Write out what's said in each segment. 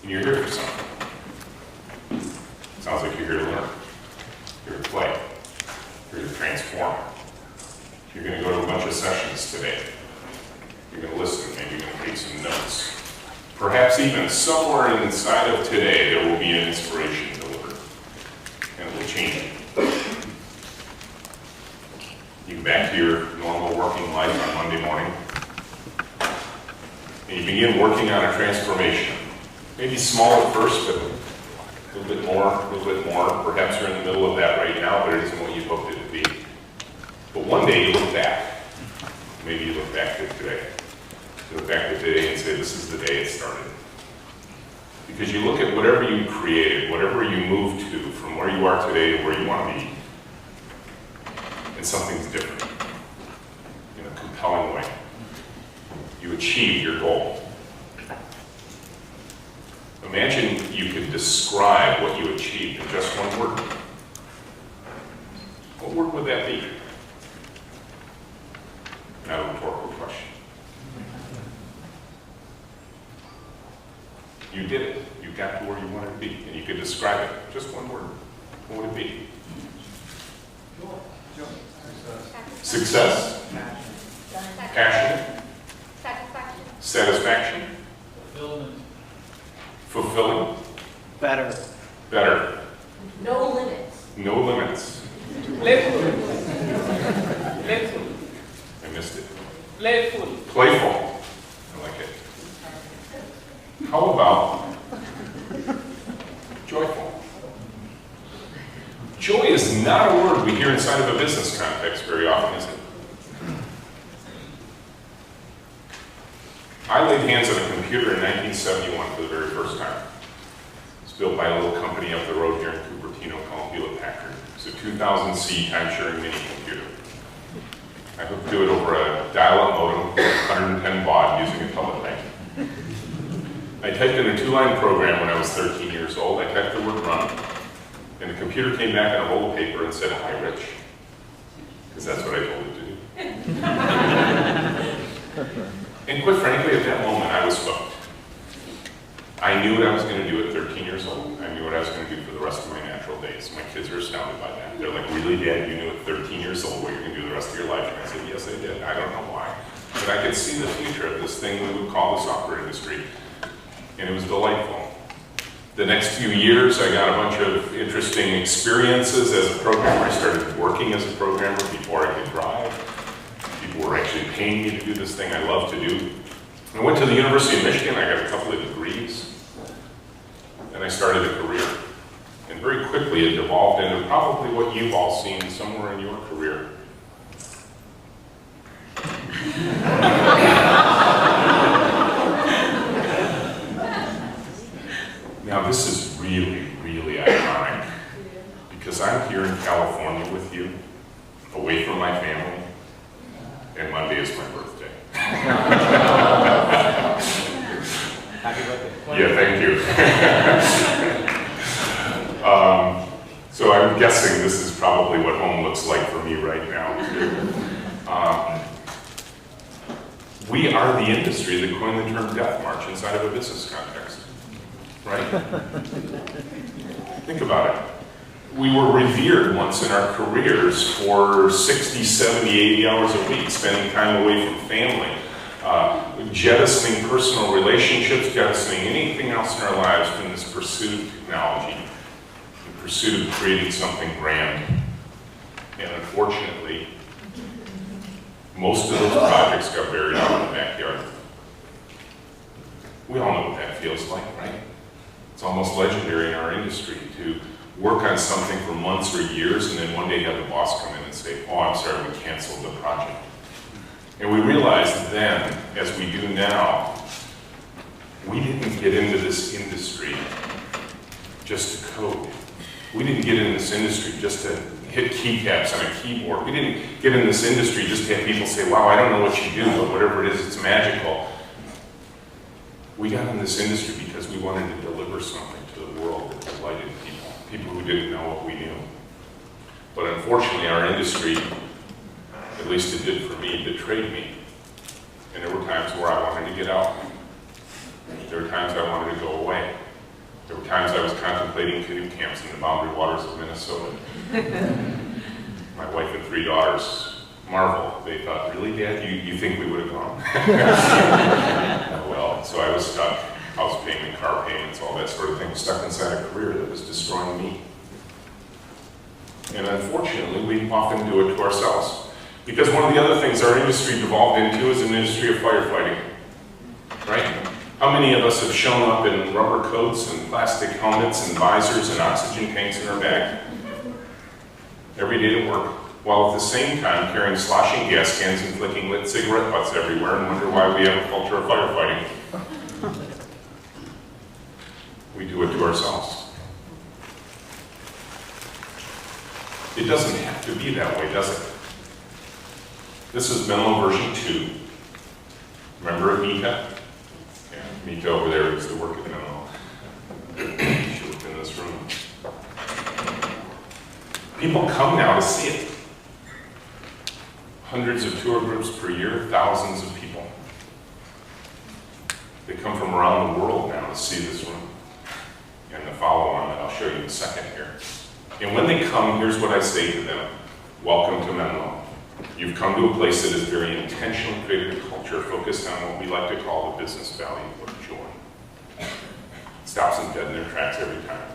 And you're here for something. Sounds like you're here to learn. You're here to play. You're here to transform. You're going to go to a bunch of sessions today. You're going to listen. Maybe you're going to take some notes. Perhaps even somewhere inside of today there will be an inspiration delivered. And it will change you. You get back to your normal working life on Monday morning. And you begin working on a transformation. Maybe small at first, but a little bit more, a little bit more. Perhaps you're in the middle of that right now, but it isn't what you hoped it to be. But one day you look back. Maybe you look back at today. You look back at today and say, this is the day it started. Because you look at whatever you created, whatever you moved to, from where you are today to where you want to be, and something's different in a compelling way. You achieved your goal. Imagine you could describe what you achieved in just one word. What word would that be? Not a rhetorical question. You did it. You got to where you wanted to be, and you could describe it. Just one word. What would it be? Success. Passion. Satisfaction. Fulfilling. Better. Better. No limits. No limits. Playful. Playful. I missed it. Playful. Playful. I like it. How about joyful? Joy is not a word we hear inside of a business context very often, is it? I laid hands on a computer in 1971 for the very first time. It was built by a little company up the road here in Cupertino called Hewlett-Packard. It's a 2000C time-sharing mini computer. I hooked to it over a dial-up modem, 110 baud, using a teletype. I typed in a 2-line program when I was 13 years old. I typed the word run, and the computer came back on a roll of paper and said, "Hi, Rich," because that's what I told it to do. And quite frankly, at that moment, I was hooked. I knew what I was going to do at 13 years old. I knew what I was going to do for the rest of my natural days. My kids are astounded by that. They're like, "Really, Dad, you knew at 13 years old what you're going to do the rest of your life?" And I said, "Yes, I did. I don't know why. But I could see the future of this thing we would call the software industry." And it was delightful. The next few years, I got a bunch of interesting experiences as a programmer. I started working as a programmer before I could drive. People were actually paying me to do this thing I love to do. I went to the University of Michigan. I got a couple of degrees. And I started a career. And very quickly it evolved into probably what you've all seen somewhere in your career. Now this is really, really ironic, because I'm here in California with you, away from my family, and Monday is my birthday. Happy birthday. Yeah, thank you. So I'm guessing this is probably what home looks like for me right now. We are the industry that coined the term death march inside of a business context, right? Think about it. We were revered once in our careers for 60, 70, 80 hours a week, spending time away from family, jettisoning personal relationships, jettisoning anything else in our lives in this pursuit of technology, in pursuit of creating something grand. And unfortunately, most of those projects got buried out in the backyard. We all know what that feels like, right? It's almost legendary in our industry to work on something for months or years and then one day have the boss come in and say, "Oh, I'm sorry, we canceled the project." And we realized then, as we do now, we didn't get into this industry just to code. We didn't get in this industry just to hit keycaps on a keyboard. We didn't get in this industry just to have people say, "Wow, I don't know what you do, but whatever it is, it's magical." We got in this industry because we wanted to deliver something to the world that delighted people, people who didn't know what we knew. But unfortunately, our industry, at least it did for me, betrayed me. And there were times where I wanted to get out. There were times I wanted to go away. were times I was contemplating canoe camps in the boundary waters of Minnesota. My wife and 3 daughters marvel. They thought, really, Dad, you think we would have gone? Well, so I was stuck. House payment, car payments, all that sort of thing, stuck inside a career that was destroying me. And unfortunately, we often do it to ourselves. Because one of the other things our industry devolved into is an industry of firefighting, right? How many of us have shown up in rubber coats and plastic helmets and visors and oxygen tanks in our bag every day to work, while at the same time carrying sloshing gas cans and flicking lit cigarette butts everywhere and wonder why we have a culture of firefighting? We do it to ourselves. It doesn't have to be that way, does it? This is Menlo version 2. Remember Mika? Yeah, Mika over there used to work at Menlo. She worked in this room. People come now to see it. Hundreds of tour groups per year, thousands of people. They come from around the world now to see this room. And the follow-on that I'll show you in a second here. And when they come, here's what I say to them. Welcome to Menlo. You've come to a place that has very intentionally created a culture focused on what we like to call the business value of joy. It stops them dead in their tracks every time.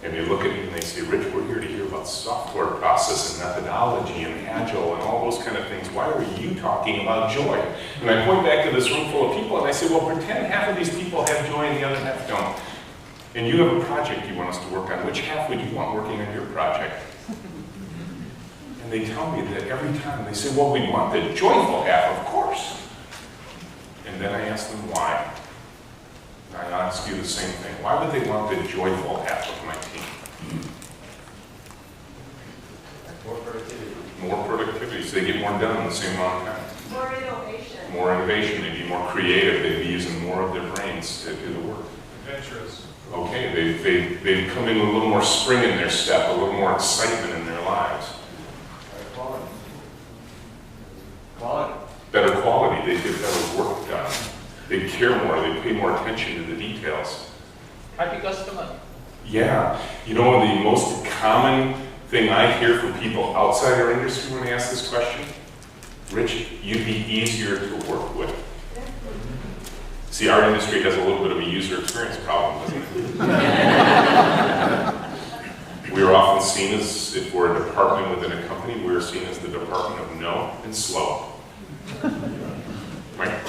And they look at me and they say, Rich, we're here to hear about software process and methodology and Agile and all those kind of things. Why are you talking about joy? And I point back to this room full of people and I say, well, pretend half of these people have joy and the other half don't. And you have a project you want us to work on. Which half would you want working on your project? And they tell me that every time. They say, well, we want the joyful half, of course. And then I ask them why. And I ask you the same thing. Why would they want the joyful half of my team? More productivity. More productivity, so they get more done in the same amount of time. More innovation. More innovation, they'd be more creative, they'd be using more of their brains to do the work. Adventurous. Okay, they'd come in with a little more spring in their step, a little more excitement in their lives. Quality. Quality. Better quality, they get better work done. They care more, they pay more attention to the details. Happy customer. Yeah, you know the most common thing I hear from people outside our industry when they ask this question? Rich, you'd be easier to work with. See, our industry has a little bit of a user experience problem, doesn't it? We are often seen as, if we're a department within a company, we're seen as the department of no and slow. Right?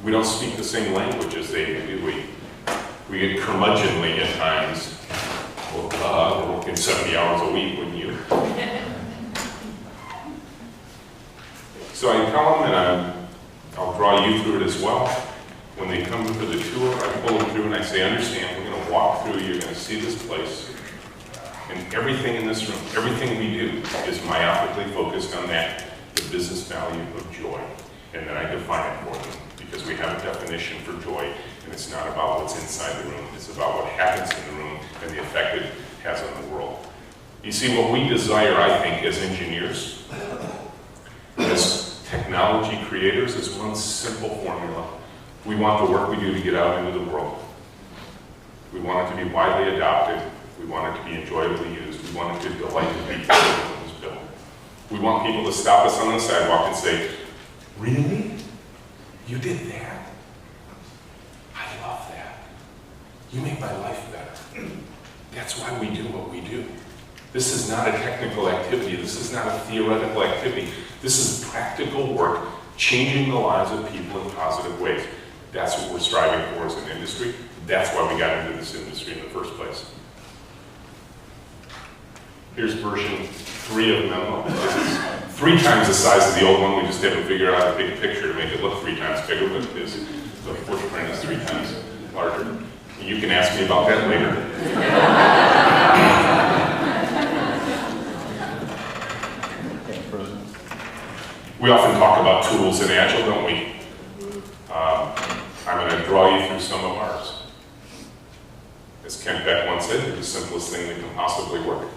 We don't speak the same language as they do. We get curmudgeonly at times. Well, we're working 70 hours a week, wouldn't you? So I tell them, and I'll draw you through it as well. When they come for the tour, I pull them through and I say, understand, we're going to walk through, you're going to see this place. And everything in this room, everything we do is myopically focused on that, the business value of joy. And then I define it for them, because we have a definition for joy, and it's not about what's inside the room, it's about what happens in the room and the effect it has on the world. You see, what we desire, I think, as engineers, as technology creators, is one simple formula. We want the work we do to get out into the world. We want it to be widely adopted. We want it to be enjoyably used. We want it to delight the people that it was built. We want people to stop us on the sidewalk and say, really? You did that? I love that. You make my life better. That's why we do what we do. This is not a technical activity. This is not a theoretical activity. This is practical work, changing the lives of people in positive ways. That's what we're striving for as an industry. That's why we got into this industry in the first place. Here's version 3 of Menlo. This is 3 times the size of the old one. We just haven't figured out how to take a picture to make it look 3 times bigger, but it is. The footprint is 3 times larger. You can ask me about that later. We often talk about tools in Agile, don't we? I'm going to draw you through some of ours. As Kent Beck once said, they're the simplest thing that can possibly work.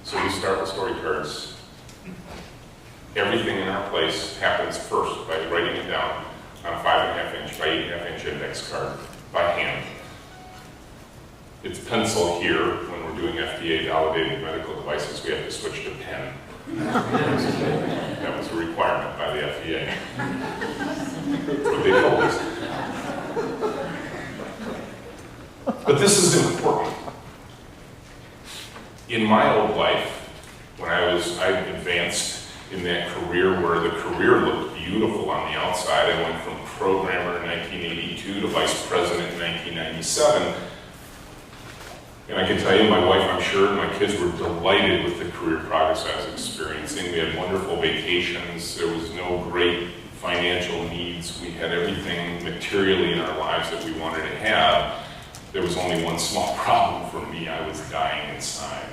So we start with story cards. Everything in our place happens first by writing it down on a 5.5-inch inch by 8.5 inch index card by hand. It's pencil here. When we're doing FDA validated medical devices, we have to switch to pen. That was a requirement by the FDA. That's what they told us. But this is important. In my old life, when I advanced in that career where the career looked beautiful on the outside, I went from programmer in 1982 to vice president in 1997. And I can tell you, my wife, I'm sure, and my kids were delighted with the career progress I was experiencing. We had wonderful vacations. There was no great financial needs. We had everything materially in our lives that we wanted to have. There was only one small problem for me. I was dying inside.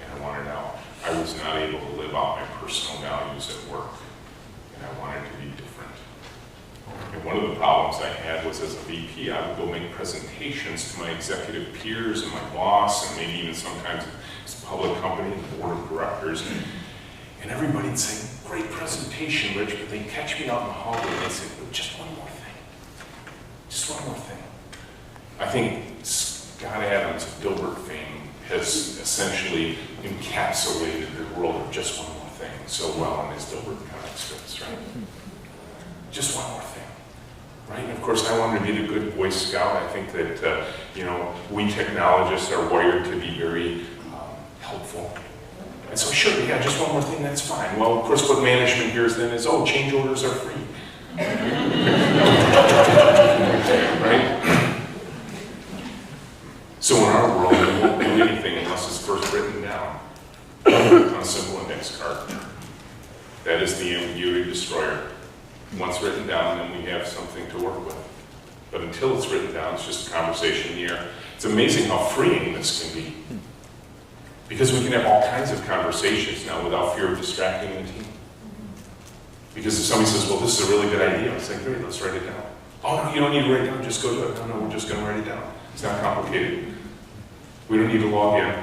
And I wanted out. I was not able to live out my personal values at work. And I wanted to be different. And one of the problems I had was as a VP, I would go make presentations to my executive peers and my boss, and maybe even sometimes it's a public company, the board of directors. And everybody'd say, great presentation, Rich, but they'd catch me out in the hallway and they'd say, but just one more thing. Just one more thing. I think Scott Adams of Dilbert fame has essentially encapsulated the world of just one more thing so well in his Dilbert comic strips, right? Just one more thing, right? And of course, I wanted to be the good Boy Scout. I think that, we technologists are wired to be very helpful. And so, sure, yeah, just one more thing, that's fine. Well, of course, what management hears then is, oh, change orders are free. Right? So in our world, we won't do anything unless it's first written down on a simple index card. That is the ambiguity destroyer. Once written down, then we have something to work with. But until it's written down, it's just a conversation in the air. It's amazing how freeing this can be. Because we can have all kinds of conversations now without fear of distracting the team. Because if somebody says, well, this is a really good idea, I say, great, let's write it down. Oh, no, you don't need to write it down, just go do it. No, we're just going to write it down. It's not complicated. We don't need to log in.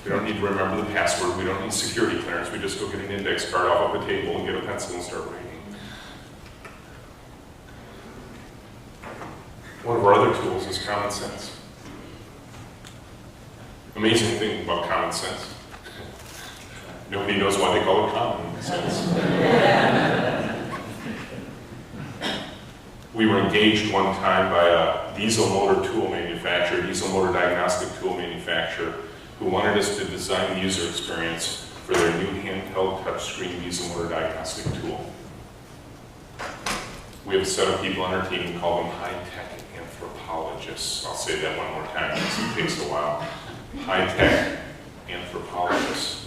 We don't need to remember the password. We don't need security clearance. We just go get an index card off of a table and get a pencil and start writing. One of our other tools is common sense. Amazing thing about common sense. Nobody knows why they call it common sense. We were engaged one time by a diesel motor tool manufacturer, diesel motor diagnostic tool manufacturer, who wanted us to design the user experience for their new handheld touchscreen diesel motor diagnostic tool. We have a set of people on our team who call them high-tech anthropologists. I'll say that one more time because it takes a while. High-tech anthropologists.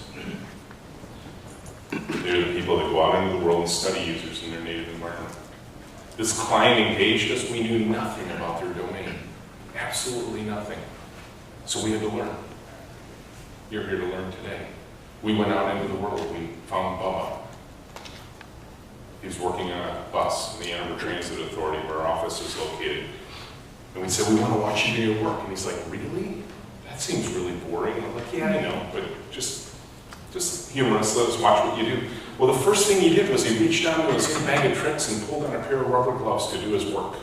They're the people that go out into the world and study users in their native environment. This client engaged us. We knew nothing about their domain. Absolutely nothing. So we had to learn. You're here to learn today. We went out into the world. We found Bubba. He was working on a bus in the Ann Arbor Transit Authority where our office is located. And we said, we want to watch you do your work. And he's like, really? That seems really boring. And I'm like, yeah, I know, but just humor us, let us watch what you do. Well, the first thing he did was he reached down to his bag of tricks and pulled out a pair of rubber gloves to do his work.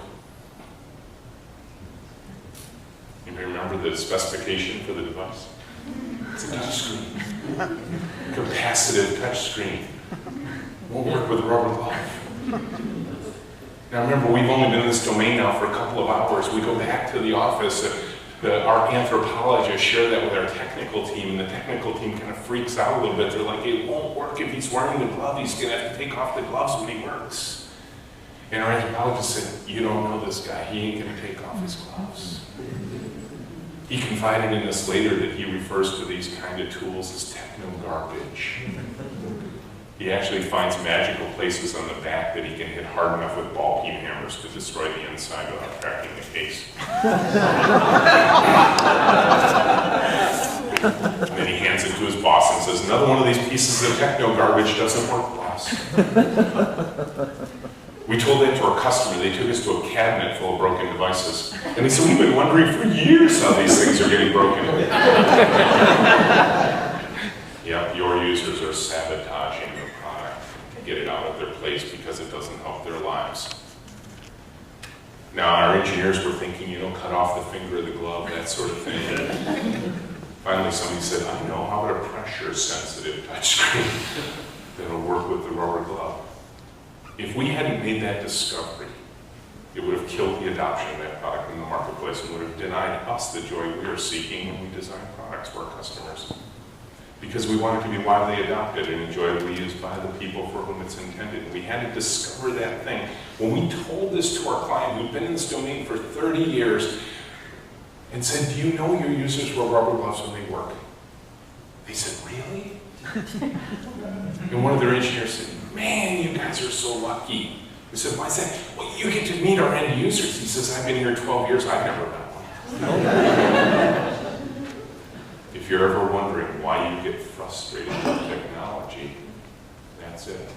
You may remember the specification for the device. It's a touch screen. Capacitive touch screen. Won't work with a rubber glove. Now remember, we've only been in this domain now for a couple of hours. We go back to the office. Our anthropologists share that with our technical team, and the technical team kind of freaks out a little bit. They're like, it won't work if he's wearing the glove. He's going to have to take off the gloves when he works. And our anthropologist said, you don't know this guy. He ain't going to take off his gloves. He confided in us later that he refers to these kind of tools as techno-garbage. He actually finds magical places on the back that he can hit hard enough with ball peen hammers to destroy the inside without cracking the case. And then he hands it to his boss and says, another one of these pieces of techno-garbage doesn't work, boss. We told that to our customer. They took us to a cabinet full of broken devices. And they said, we've been wondering for years how these things are getting broken. Yep, your users are sabotaging the product to get it out of their place place because it doesn't help their lives. Now, our engineers were thinking, you know, cut off the finger of the glove, that sort of thing. Finally, somebody said, I know, how about a pressure-sensitive touchscreen that'll work with the rubber glove? If we hadn't made that discovery, it would have killed the adoption of that product in the marketplace and would have denied us the joy we are seeking when we design products for our customers. Because we want it to be widely adopted and enjoyably used by the people for whom it's intended. We had to discover that thing. When we told this to our client who'd been in this domain for 30 years and said, do you know your users wear rubber gloves when they work? They said, really? And one of their engineers said, man, you guys are so lucky. We said, why is that? Well, you get to meet our end users. He says, I've been here 12 years, I've never met one. If you're ever wondering why you get frustrated with technology, that's it.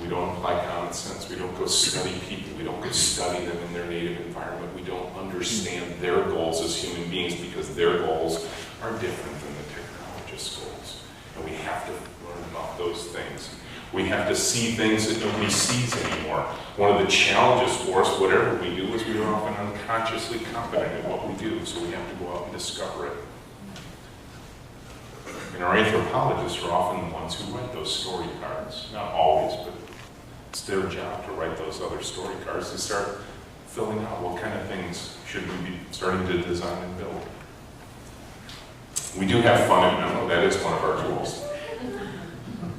We don't apply common sense. We don't go study people. We don't go study them in their native environment. We don't understand their goals as human beings because their goals are different than the technologist's goals. And we have to learn about those things. We have to see things that nobody sees anymore. One of the challenges for us, whatever we do, is we are often unconsciously competent at what we do, so we have to go out and discover it. And our anthropologists are often the ones who write those story cards. Not always, but it's their job to write those other story cards to start filling out what kind of things should we be starting to design and build. We do have fun at Memo. That is one of our tools.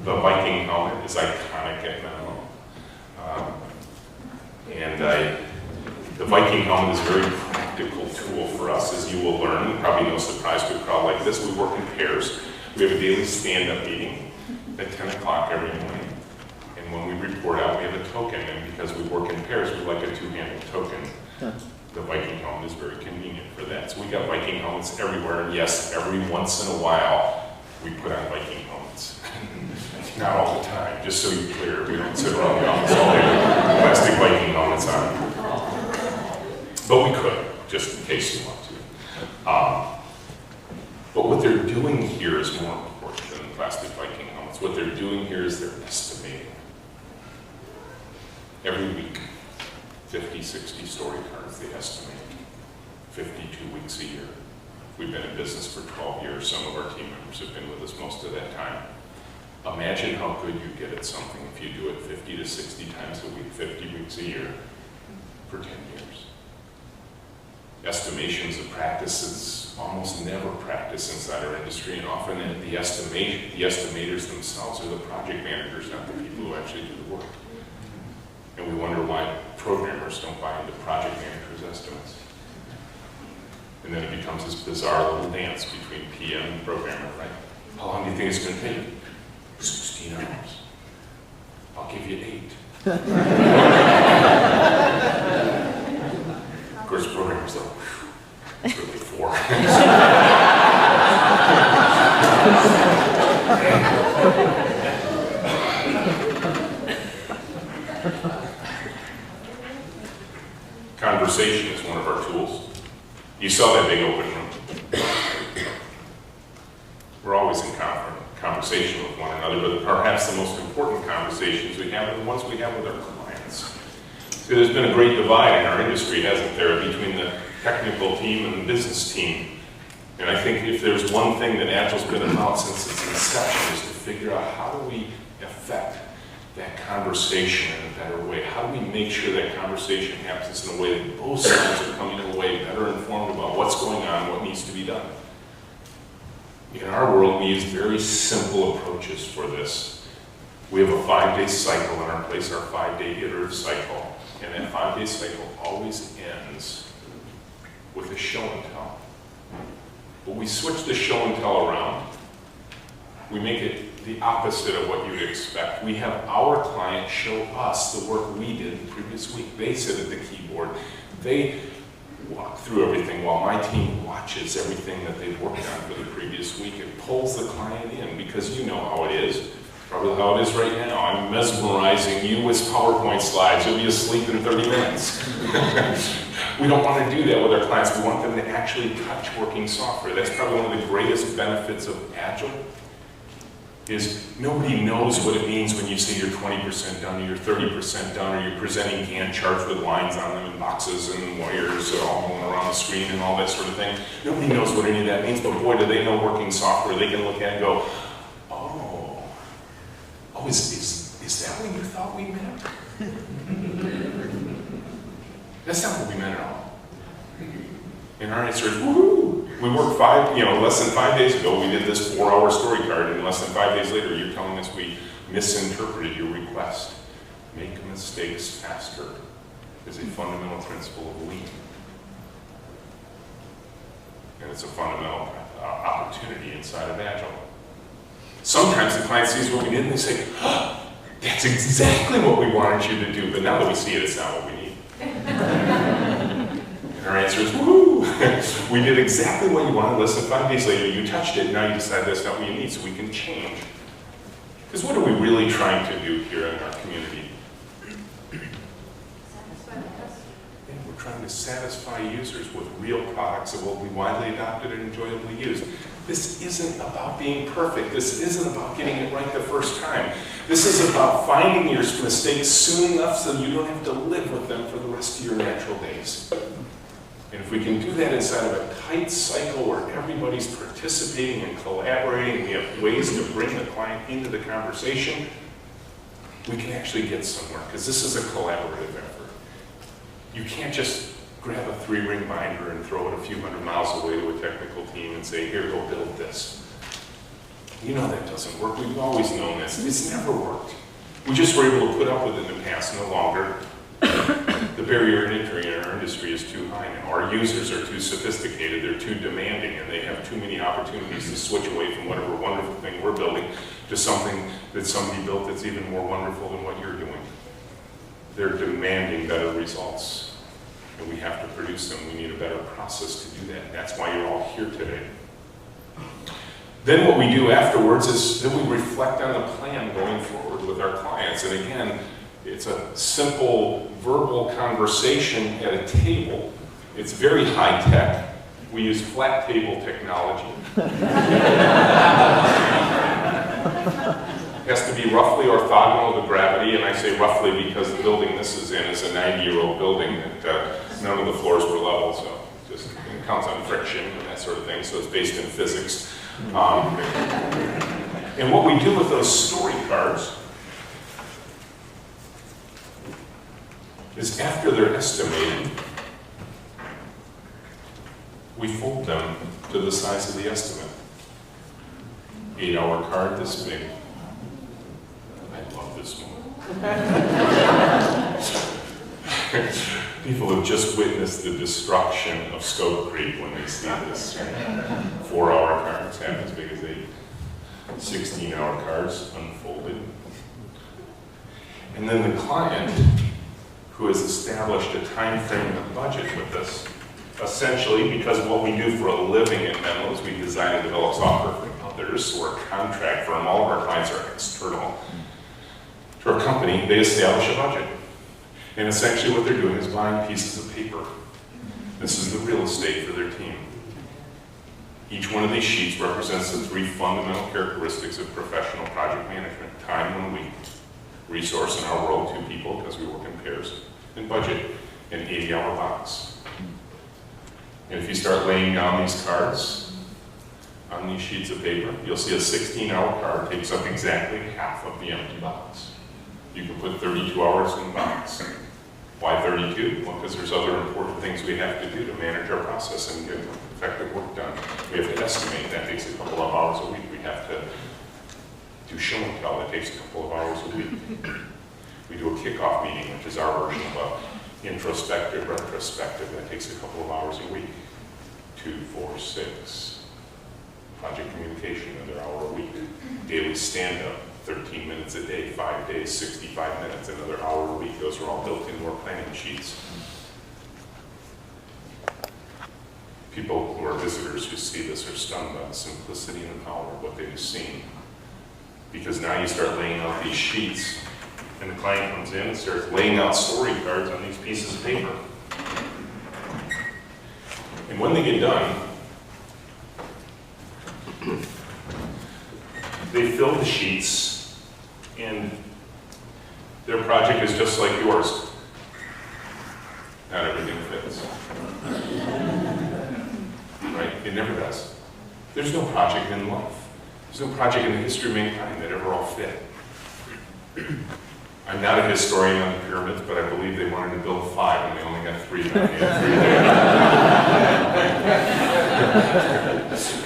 The Viking helmet is iconic at Memo. The Viking helmet is a very practical tool for us, as you will learn. Probably no surprise to a crowd like this. We work in pairs. We have a daily stand-up meeting at 10 o'clock every morning. And when we report out, we have a token. And because we work in pairs, we like a two-handled token. The Viking helmet is very convenient for that. So we got Viking helmets everywhere. And yes, every once in a while, we put on Viking helmets. Not all the time, just so you're clear. We don't sit around the office all day with plastic Viking helmets on. But we could, just in case you want to. But what they're doing here is more important than the plastic Viking helmets. What they're doing here is they're estimating. Every week, 50, 60 story cards they estimate. 52 weeks a year. We've been in business for 12 years. Some of our team members have been with us most of that time. Imagine how good you get at something if you do it 50 to 60 times a week, 50 weeks a year, for 10 years. Estimations of practices almost never practice inside our industry, and often the estimators themselves are the project managers, not the people who actually do the work. And we wonder why programmers don't buy into project managers' estimates. And then it becomes this bizarre little dance between PM and programmer, right? How long do you think it's going to take? 16 hours. I'll give you 8. Of course, programmers are like, it's really 4. Conversation is one of our tools. You saw that big open room. We're always in conversation with one another, but perhaps the most important conversations we have are the ones we have with our clients. So there's been a great divide in our industry, hasn't there, between the technical team and the business team. And I think if there's one thing that Agile's been about since its inception is to figure out how do we affect that conversation in a better way? How do we make sure that conversation happens in a way that both sides are coming away better informed about what's going on, what needs to be done? In our world, we use very simple approaches for this. We have a 5-day cycle in our place, our 5-day iterative cycle. And that 5-day cycle always ends with a show and tell. But we switch the show and tell around. We make it the opposite of what you'd expect. We have our client show us the work we did the previous week. They sit at the keyboard. They walk through everything while my team watches everything that they've worked on for the previous week. It pulls the client in because you know how it is. Probably how it is right now. I'm mesmerizing you with PowerPoint slides. You'll be asleep in 30 minutes. We don't want to do that with our clients. We want them to actually touch working software. That's probably one of the greatest benefits of Agile. is nobody knows what it means when you say you're 20% done, or you're 30% done, or you're presenting Gantt charts with lines on them and boxes and wires all going around the screen and all that sort of thing. Nobody knows what any of that means, but boy, do they know working software. They can look at it and go, oh, is that what you thought we meant? That's not what we meant at all. And our answer is, woohoo! We worked less than 5 days ago, we did this 4-hour story card, and less than 5 days later, you're telling us we misinterpreted your request. Make mistakes faster is a fundamental principle of lean. And it's a fundamental opportunity inside of Agile. Sometimes the client sees what we did and they say, oh, that's exactly what we wanted you to do, but now that we see it, it's not what we need. And our answer is, woohoo! We did exactly what you wanted. Less than 5 days later, you touched it, now you decide that's not what you need, so we can change. Because what are we really trying to do here in our community? We're trying to satisfy users with real products that will be widely adopted and enjoyably used. This isn't about being perfect. This isn't about getting it right the first time. This is about finding your mistakes soon enough so you don't have to live with them for the rest of your natural days. And if we can do that inside of a tight cycle where everybody's participating and collaborating, we have ways to bring the client into the conversation, we can actually get somewhere, because this is a collaborative effort. You can't just grab a 3-ring binder and throw it a few hundred miles away to a technical team and say, here, go build this. You know that doesn't work. We've always known this. It's never worked. We just were able to put up with it in the past. No longer. The barrier to entry in our industry is too high now. Our users are too sophisticated, they're too demanding, and they have too many opportunities to switch away from whatever wonderful thing we're building to something that somebody built that's even more wonderful than what you're doing. They're demanding better results, and we have to produce them. We need a better process to do that. That's why you're all here today. Then what we do afterwards is then we reflect on the plan going forward with our clients. And again, it's a simple verbal conversation at a table. It's very high tech. We use flat table technology. It has to be roughly orthogonal to gravity, and I say roughly because the building this is in is a 90-year-old building that none of the floors were level, so just it counts on friction and that sort of thing, so it's based in physics. And what we do with those story cards is after they're estimated, we fold them to the size of the estimate. 8-hour card this big. I love this one. People have just witnessed the destruction of Scope Creek when they see this. 4-hour cards, half as big as 8. 16-hour cards unfolded. And then the client, who has established a time frame and a budget with us, essentially, because what we do for a living at Menlo is we design and develop software for others, so we're a contract firm. All of our clients are external to our company. They establish a budget. And essentially what they're doing is buying pieces of paper. This is the real estate for their team. Each one of these sheets represents the 3 fundamental characteristics of professional project management. Time 1 week, resource in our world 2 people because we work in pairs, and budget, an 80-hour box. And if you start laying down these cards on these sheets of paper, you'll see a 16-hour card takes up exactly half of the empty box. You can put 32 hours in the box. Why 32? Well, because there's other important things we have to do to manage our process and get effective work done. We have to estimate. That takes a couple of hours a week. We have to do show and tell. That takes a couple of hours a week. We do a kickoff meeting, which is our version of an introspective, retrospective. That takes a couple of hours a week. 2, 4, 6. Project communication, another hour a week. Daily stand-up. 13 minutes a day, 5 days, 65 minutes, another hour a week. Those are all built into our planning sheets. People who are visitors who see this are stunned by the simplicity and the power of what they've seen. Because now you start laying out these sheets, and the client comes in and starts laying out story cards on these pieces of paper. And when they get done, they fill the sheets, and their project is just like yours. Not everything fits. Right? It never does. There's no project in life. There's no project in the history of mankind that ever all fit. I'm not a historian on the pyramids, but I believe they wanted to build 5 and they only got 3 done. They had 3 days.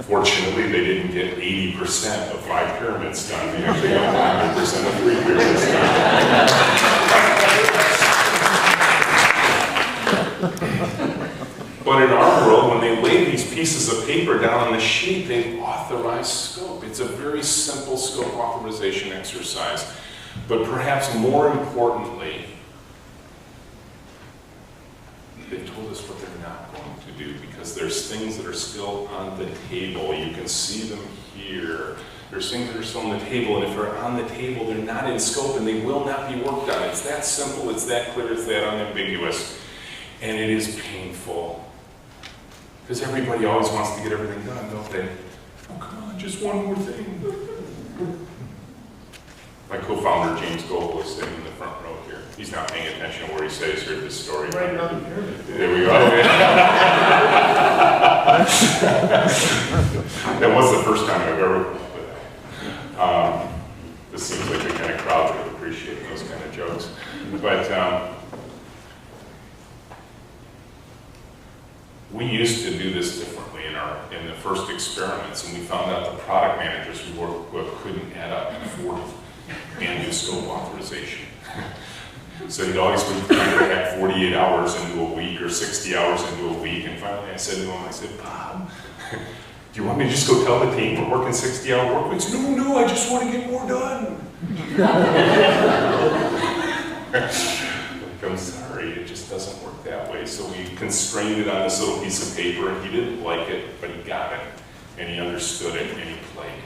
Fortunately, they didn't get 80% of 5 pyramids done. They actually got 100% of 3 pyramids done. But in our world, when they lay these pieces of paper down on the sheet, they authorize scope. It's a very simple scope authorization exercise. But perhaps more importantly, they told us what they're not going to do, because there's things that are still on the table. You can see them here. There's things that are still on the table, and if they're on the table, they're not in scope, and they will not be worked on. It's that simple, it's that clear, it's that unambiguous. And it is painful. Because everybody always wants to get everything done, don't they? Oh, come on, just one more thing. My co-founder, James Goble, is sitting in the front row here. He's not paying attention to where he says here this story. Right on the pyramid. There we go. That was the first time I've ever come up with that. This seems like the kind of crowd that would appreciate those kind of jokes. But we used to do this differently in the first experiments, and we found out the product managers we worked with couldn't add up and afford and do scope authorization. So he'd always be trying to pack 48 hours into a week or 60 hours into a week, and finally I said to him, I said, Bob, do you want me to just go tell the team we're working 60-hour work weeks? No, I just want to get more done. I'm sorry, it just doesn't work that way. So we constrained it on this little piece of paper, and he didn't like it, but he got it, and he understood it, and he played.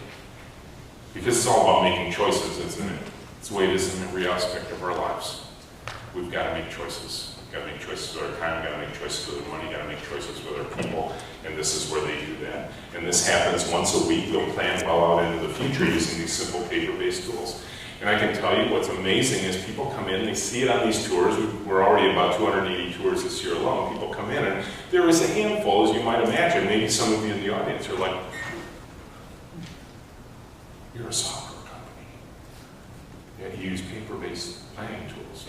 Because it's all about making choices, isn't it? It's the way it is in every aspect of our lives. We've got to make choices. We've got to make choices with our time, we've got to make choices with our money, we've got to make choices with our people, and this is where they do that. And this happens once a week. They'll plan well out into the future using these simple paper-based tools. And I can tell you what's amazing is people come in, they see it on these tours. We're already about 280 tours this year alone. People come in, and there is a handful, as you might imagine. Maybe some of you in the audience are like, you're a software company. Yeah, you use paper-based planning tools.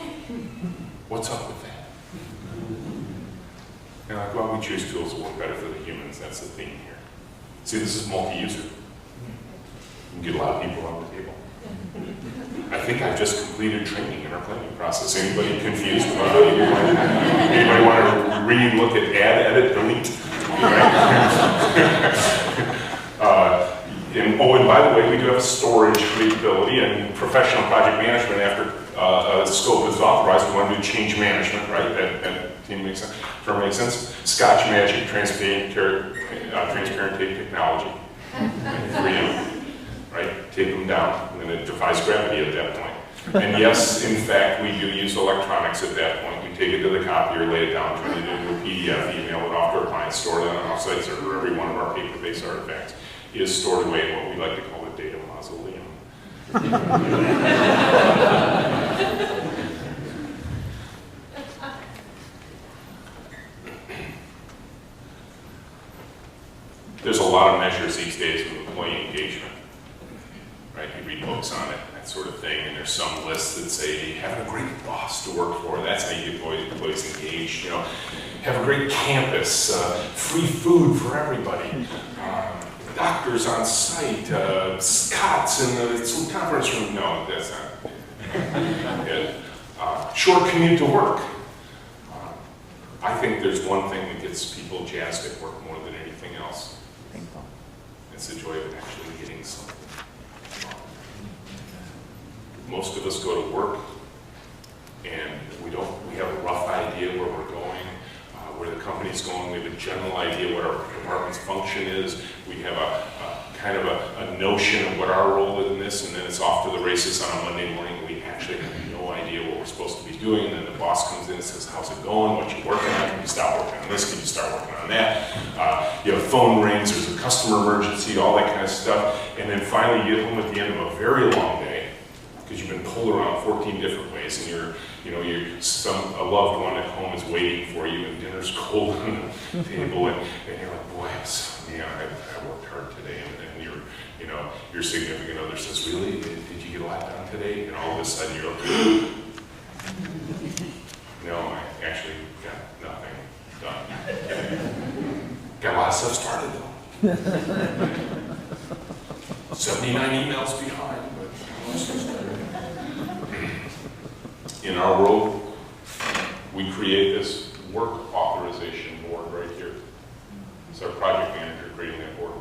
What's up with that? And like, well, we choose tools that work better for the humans. That's the theme here. See, this is multi-user. You can get a lot of people on the table. I think I've just completed training in our planning process. Anybody confused about how you do planning? Anybody want to re-look at add, edit, delete? And by the way, we do have storage capability and professional project management. After a scope is authorized, we want to do change management, right? That team makes sense. Term makes sense. Scotch Magic, transparent tape technology, freedom. Right? Take them down, and then it defies gravity at that point. And yes, in fact, we do use electronics at that point. We take it to the copier, lay it down, turn it into a PDF, email it off to our clients, store it on an offsite server. Every one of our paper-based artifacts is stored away in what we like to call a data mausoleum. There's a lot of measures these days of employee engagement. Right, you read books on it, that sort of thing, and there's some lists that say having a great boss to work for, that's how you get employees engaged. You know, have a great campus, free food for everybody, doctors on site, cots in the conference room. No, that's not it. Short commute to work. I think there's one thing that gets people jazzed at work more than anything else. It's the joy of actually getting something. Most of us go to work, and we have a rough idea where we're going, where the company's going. We have a general idea what our department's function is. We have a kind of a notion of what our role is in this, and then it's off to the races on a Monday morning. We actually have no idea what we're we're supposed to be doing, and then the boss comes in and says, how's it going, what you working on, can you stop working on this, can you start working on that, you have phone rings, there's a customer emergency, all that kind of stuff, and then finally you get home at the end of a very long day, because you've been pulled around 14 different ways, and a loved one at home is waiting for you, and dinner's cold on the table, and you're like, boy, I worked hard today, and your significant other says, really, did you get a lot done today? And all of a sudden you're like, no, I actually got nothing done. Got a lot of stuff started though. 79 emails behind, but in our world, we create this work authorization board right here. It's our project manager creating that board.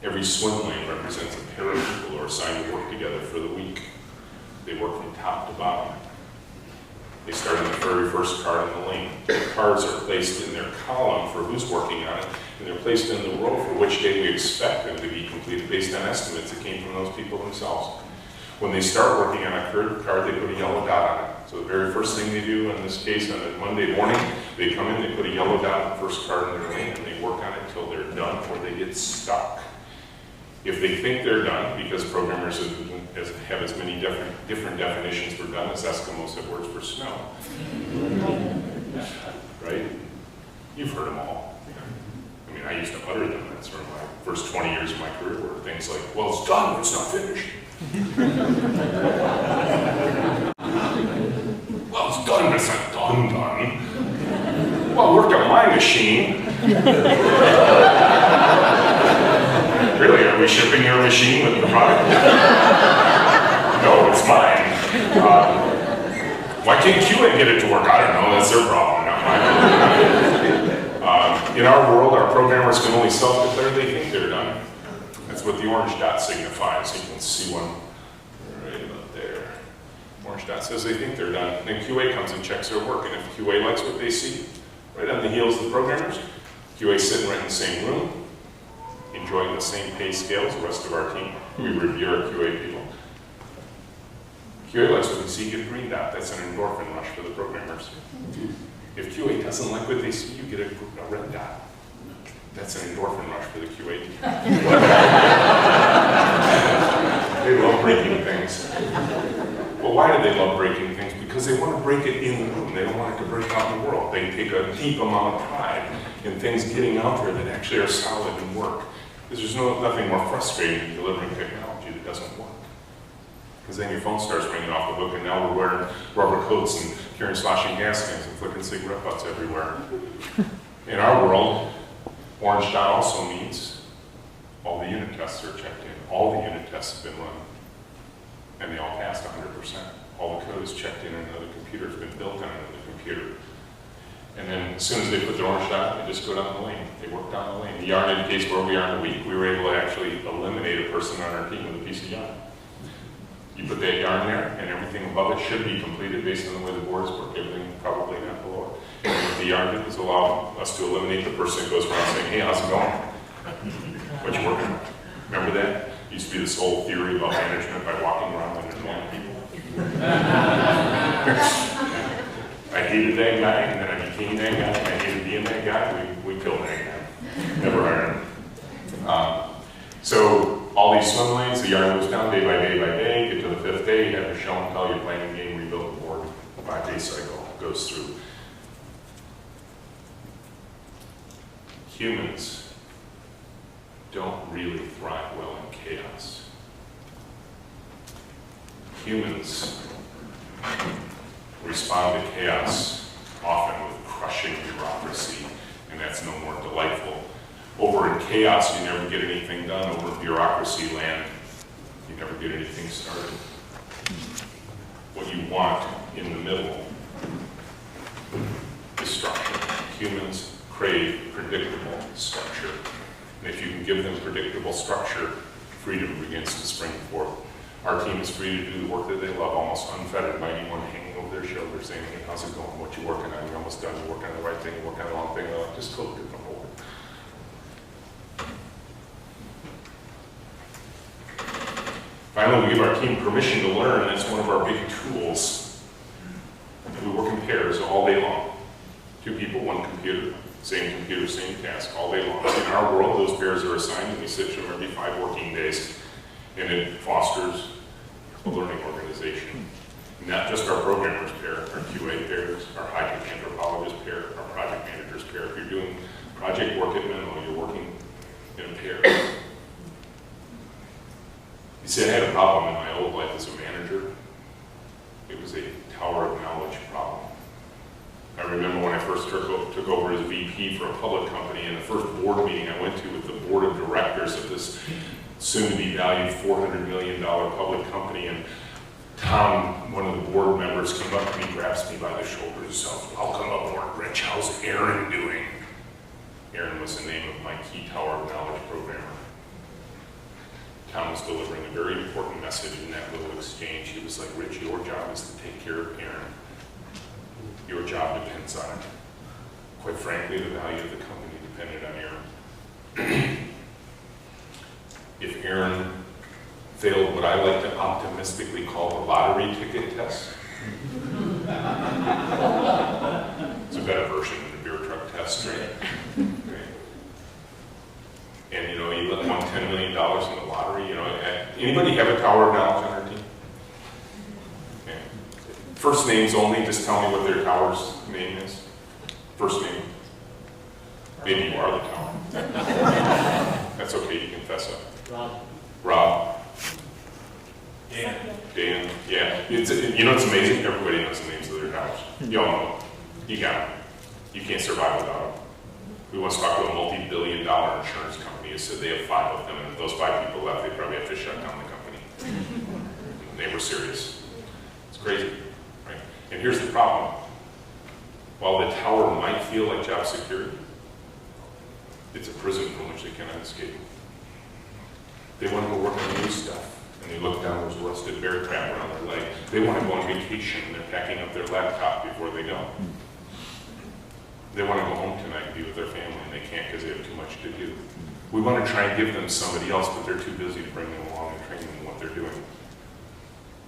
Every swim lane represents a pair of people who are assigned to work together for the week. They work from top to bottom. They start in the very first card in the lane. The cards are placed in their column for who's working on it, and they're placed in the row for which day we expect them to be completed based on estimates that came from those people themselves. When they start working on a card, they put a yellow dot on it. So the very first thing they do, in this case, on a Monday morning, they come in, they put a yellow dot on the first card in their lane, and they work on it until they're done or they get stuck. If they think they're done, because programmers have as many different definitions for done as Eskimos have words for snow. Right? You've heard them all. I mean, I used to utter them. That's sort of my first 20 years of my career were things like, well, it's done, it's not finished. Well, it's done, but it's not done. Well, it worked on my machine. Really, are we shipping your machine with the product? No, it's mine. Why can't QA get it to work? I don't know, that's their problem, not mine. In our world, our programmers can only self-declare they think they're done. That's what the orange dot signifies. You can see one right about there. Orange dot says they think they're done. And then QA comes and checks their work, and if QA likes what they see, right on the heels of the programmers, QA's sitting right in the same room, enjoying the same pay scale as the rest of our team. We review our QA people. QA likes what they see, get a green dot. That's an endorphin rush for the programmers. If QA doesn't like what they see, you get a red dot. That's an endorphin rush for the QA team. They love breaking things. Well, why do they love breaking things? Because they want to break it in the room. They don't want it to break out in the world. They take a deep amount of pride in things getting out there that actually are solid and work. Because there's nothing more frustrating than delivering technology that doesn't work. Because then your phone starts ringing off the hook, and now we're wearing rubber coats and carrying sloshing gas cans and flicking cigarette butts everywhere. In our world, orange dot also means all the unit tests are checked in. All the unit tests have been run, and they all passed 100%. All the code is checked in, and another computer has been built on another computer. And then as soon as they put the orange dot, they just go down the lane. They work down the lane. The yarn indicates where we are in the week. We were able to actually eliminate a person on our team with a piece of yarn. You put that yarn there, and everything above it should be completed based on the way the boards work. Everything probably not below it. And what the yarn did was allow us to eliminate the person that goes around saying, hey, how's it going? What you working on? Remember that? It used to be this whole theory about management by walking around and annoying people. I hated that guy, and then I became that guy, and I hated being that guy. We killed that guy. Never hired him. So all these swim lanes, the yarn goes down day by day by day. Get to the 5th day, you have your show and tell, you're playing a game, rebuild the board. 5-day cycle goes through. Humans don't really thrive well in chaos. Humans respond to chaos often with crushing bureaucracy, and that's no more delightful. Over in chaos, you never get anything done. Over in bureaucracy land, you never get anything started. What you want in the middle is structure. Humans crave predictable structure. And if you can give them predictable structure, freedom begins to spring forth. Our team is free to do the work that they love, almost unfettered by anyone hanging over their shoulder saying, hey, how's it going? What you working on? You're almost done. You're working on the right thing. You're working on the wrong thing. Just go get them over. Finally, we give our team permission to learn. That's one of our big tools. We work in pairs all day long. 2 people, 1 computer, same task all day long. In our world, those pairs are assigned and we switch them every 5 working days. And it fosters a learning organization. Not just our programmers pair, our QA pairs, our hybrid anthropologist pair, our project managers pair. If you're doing project work at Menlo, you're working in a pair. You see, I had a problem in my old life as a manager. It was a tower of knowledge problem. I remember when I first took over as VP for a public company, and the first board meeting I went to with the board of directors of this soon-to-be valued $400 million public company, and Tom, one of the board members, came up to me, grabs me by the shoulders, and says, "Welcome aboard, Rich. How's Aaron doing?" Aaron was the name of my key tower of knowledge programmer. Tom was delivering a very important message in that little exchange. He was like, "Rich, your job is to take care of Aaron. Your job depends on it." Quite frankly, the value of the company depended on Aaron. If Aaron failed what I like to optimistically call the lottery ticket test, it's a better version of the beer truck test, right? And you know, you won $10 million in the lottery. You know, anybody have a tower of knowledge on their team? Okay. First names only. Just tell me what their tower's name is. First name. Maybe you are the tower. That's okay. You can fess up. Rob. Dan. Yeah. You know what's amazing? Everybody knows the names of their towers. You all know. You got them. You can't survive without them. We once talked to a multi-billion-dollar insurance company who said they have 5 of them, and if those 5 people left, they probably have to shut down the company. They were serious. It's crazy, right? And here's the problem. While the tower might feel like job security, it's a prison from which they cannot escape. They want to go work on new stuff, and they look down, there's a rusted bear trap around their leg. They want to go on vacation, and they're packing up their laptop before they go. They want to go home tonight and be with their family, and they can't because they have too much to do. We want to try and give them somebody else, but they're too busy to bring them along and train them in what they're doing.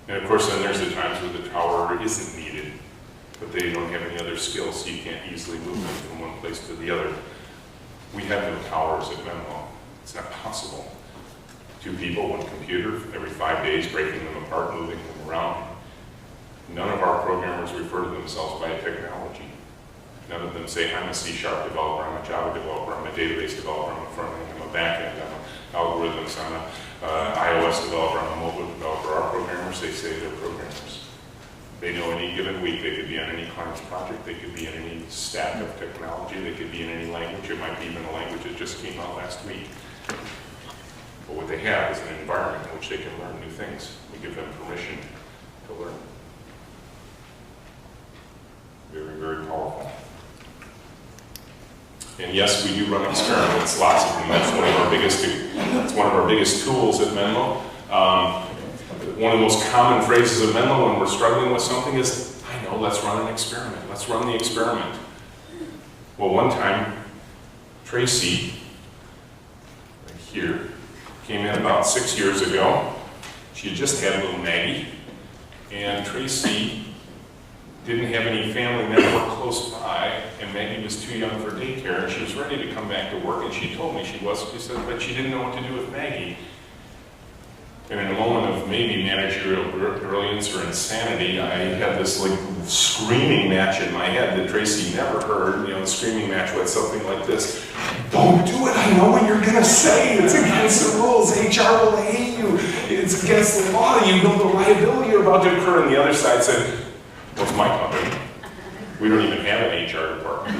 And of course, then there's the times where the tower isn't needed, but they don't have any other skills, so you can't easily move them from one place to the other. We have no towers at Menlo. It's not possible. 2 people, 1 computer, every 5 days, breaking them apart, moving them around. None of our programmers refer to themselves by technology. None of them say, "I'm a C# developer, I'm a Java developer, I'm a database developer, I'm a front-end, I'm a back-end, I'm algorithms, I'm an iOS developer, I'm a mobile developer." Our programmers, they say they're programmers. They know any given week they could be on any client's project, they could be in any stack of technology, they could be in any language. It might be even a language that just came out last week. But what they have is an environment in which they can learn new things. We give them permission to learn. Very, very powerful. And yes, we do run experiments, lots of them. That's one of our biggest tools at Menlo. One of the most common phrases at Menlo when we're struggling with something is, "I know, let's run an experiment. Let's run the experiment." Well, one time, Tracy, right here, came in about 6 years ago. She had just had little Maggie, and Tracy didn't have any family network close by, and Maggie was too young for daycare, and she was ready to come back to work, and she told me she said, but she didn't know what to do with Maggie. And in a moment of maybe managerial brilliance or insanity, I had this like screaming match in my head that Tracy never heard. You know, the screaming match was something like this: "Don't do it, I know what you're gonna say. It's against the rules, HR will hate you. It's against the law, you know the liability you're about to incur." And the other side said, "What's my company? We don't even have an HR department."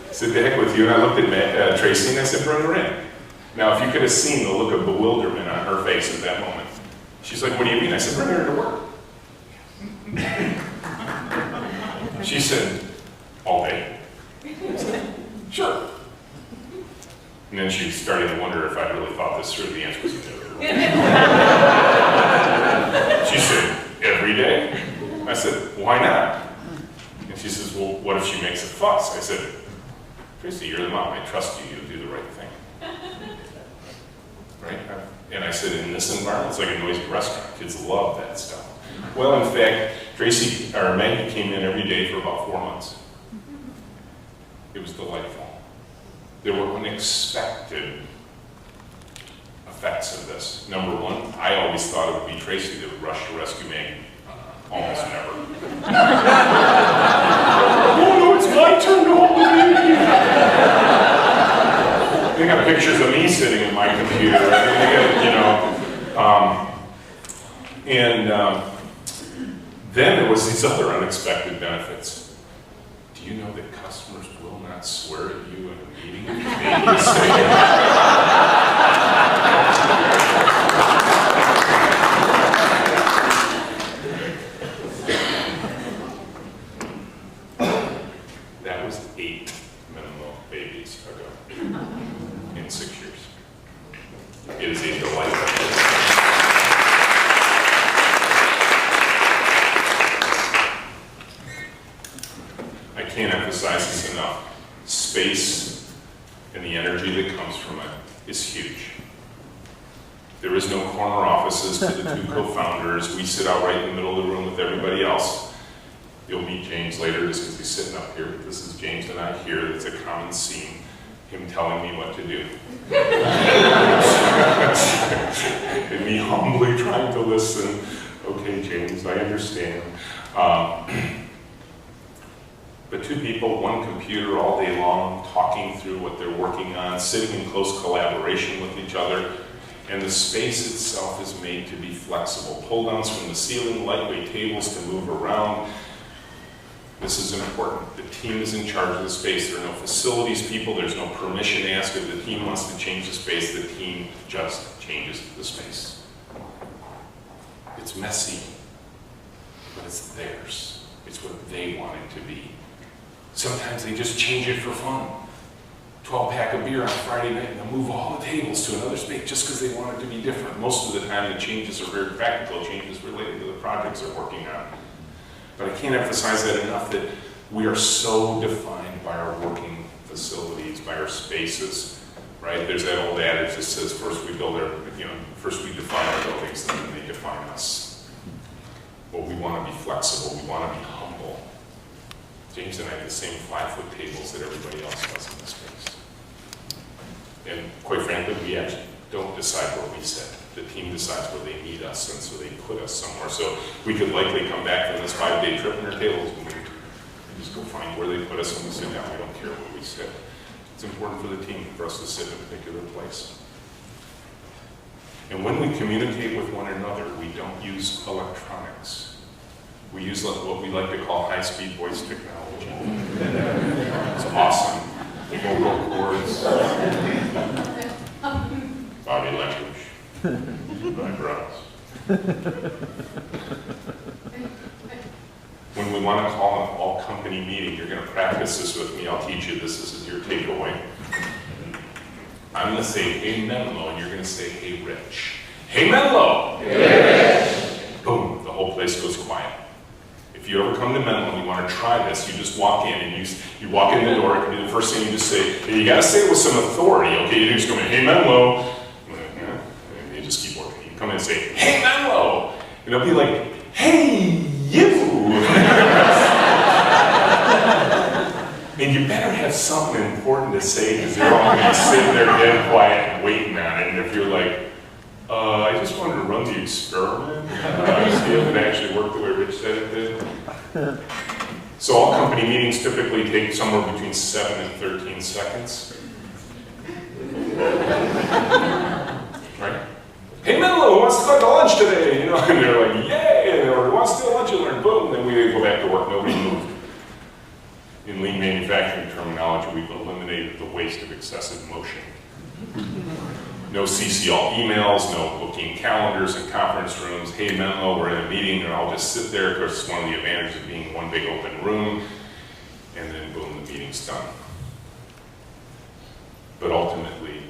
I said, "The heck with you," and I looked at Tracy and I said, "Bring her in." Now, if you could have seen the look of bewilderment on her face at that moment. She's like, "What do you mean?" I said, "Bring her to work." She said, "All day?" I said, "Sure." And then she started to wonder if I'd really thought this through. The answer was no. She said, "Every day?" I said, "Why not?" And she says, "Well, what if she makes a fuss?" I said, "Tracy, you're the mom. I trust you. You'll do the right this environment, it's like a noisy restaurant. Kids love that stuff. Well, in fact, Maggie came in every day for about 4 months. It was delightful. There were unexpected effects of this. Number one, I always thought it would be Tracy that would rush to rescue Maggie. Almost never. Oh no, it's my turn to hold the baby. They got pictures of me sitting in my computer. Then there was these other unexpected benefits. Do you know that customers will not swear at you in a meeting if you make a mistake? That was 8 minimal babies ago in 6 years. It is a delight. I can't emphasize this enough. Space and the energy that comes from it is huge. There is no corner offices to the 2 co-founders. We sit out right in the middle of the room with everybody else. You'll meet James later just because he's sitting up here. This is James and I here. It's a common scene. Him telling me what to do. And me humbly trying to listen. Okay, James, I understand. But 2 people, 1 computer all day long, talking through what they're working on, sitting in close collaboration with each other. And the space itself is made to be flexible. Pull-downs from the ceiling, lightweight tables to move around. This is important. The team is in charge of the space. There are no facilities people. There's no permission asked. If the team wants to change the space, the team just changes the space. It's messy, but it's theirs. It's what they want it to be. Sometimes they just change it for fun. 12-pack of beer on Friday night, and they'll move all the tables to another space just because they want it to be different. Most of the time, the changes are very practical changes related to the projects they're working on. But I can't emphasize that enough, that we are so defined by our working facilities, by our spaces, right? There's that old adage that says first we define our buildings, and then they define us. Well, we want to be flexible, we want to be humble. James and I have the same 5-foot tables that everybody else does in the space. And quite frankly, we actually don't decide where we sit. The team decides where they need us, and so they put us somewhere. So we could likely come back from this 5-day trip and our tables, and we just go find where they put us and we sit down. We don't care where we sit. It's important for the team, for us to sit in a particular place. And when we communicate with one another, we don't use electronics. We use what we like to call high-speed voice technology. It's awesome. Vocal cords, body language, eyebrows. When we want to call an all-company meeting, you're going to practice this with me. I'll teach you this. This is your takeaway. I'm going to say, hey, Menlo, and you're going to say, hey, Rich. Hey, Menlo! Hey, Rich! Boom, the whole place goes quiet. If you ever come to Menlo and you want to try this, you just walk in and you walk in the door. It can be the first thing you just say. And you got to say it with some authority, okay? You just come in, hey, Menlo. And you just keep working. You come in and say, hey, Menlo. And they'll be like, hey, you. And you better have something important to say because they're all going to sit there dead quiet and waiting on it. And if you're like, I just wanted to run the experiment, see if it actually worked the way Rich said it did. So all company meetings typically take somewhere between 7 and 13 seconds. Right? Hey, Menlo, who wants to go to lunch today? And they're like, yay! Or who wants to do lunch and learn? Boom! Then we go back to work. Nobody moved. In lean manufacturing terminology, we've eliminated the waste of excessive motion. No CC all emails, no booking calendars and conference rooms. Hey, Menlo, we're in a meeting, and I'll just sit there. Of course, it's one of the advantages of being one big open room. And then, boom, the meeting's done. But ultimately,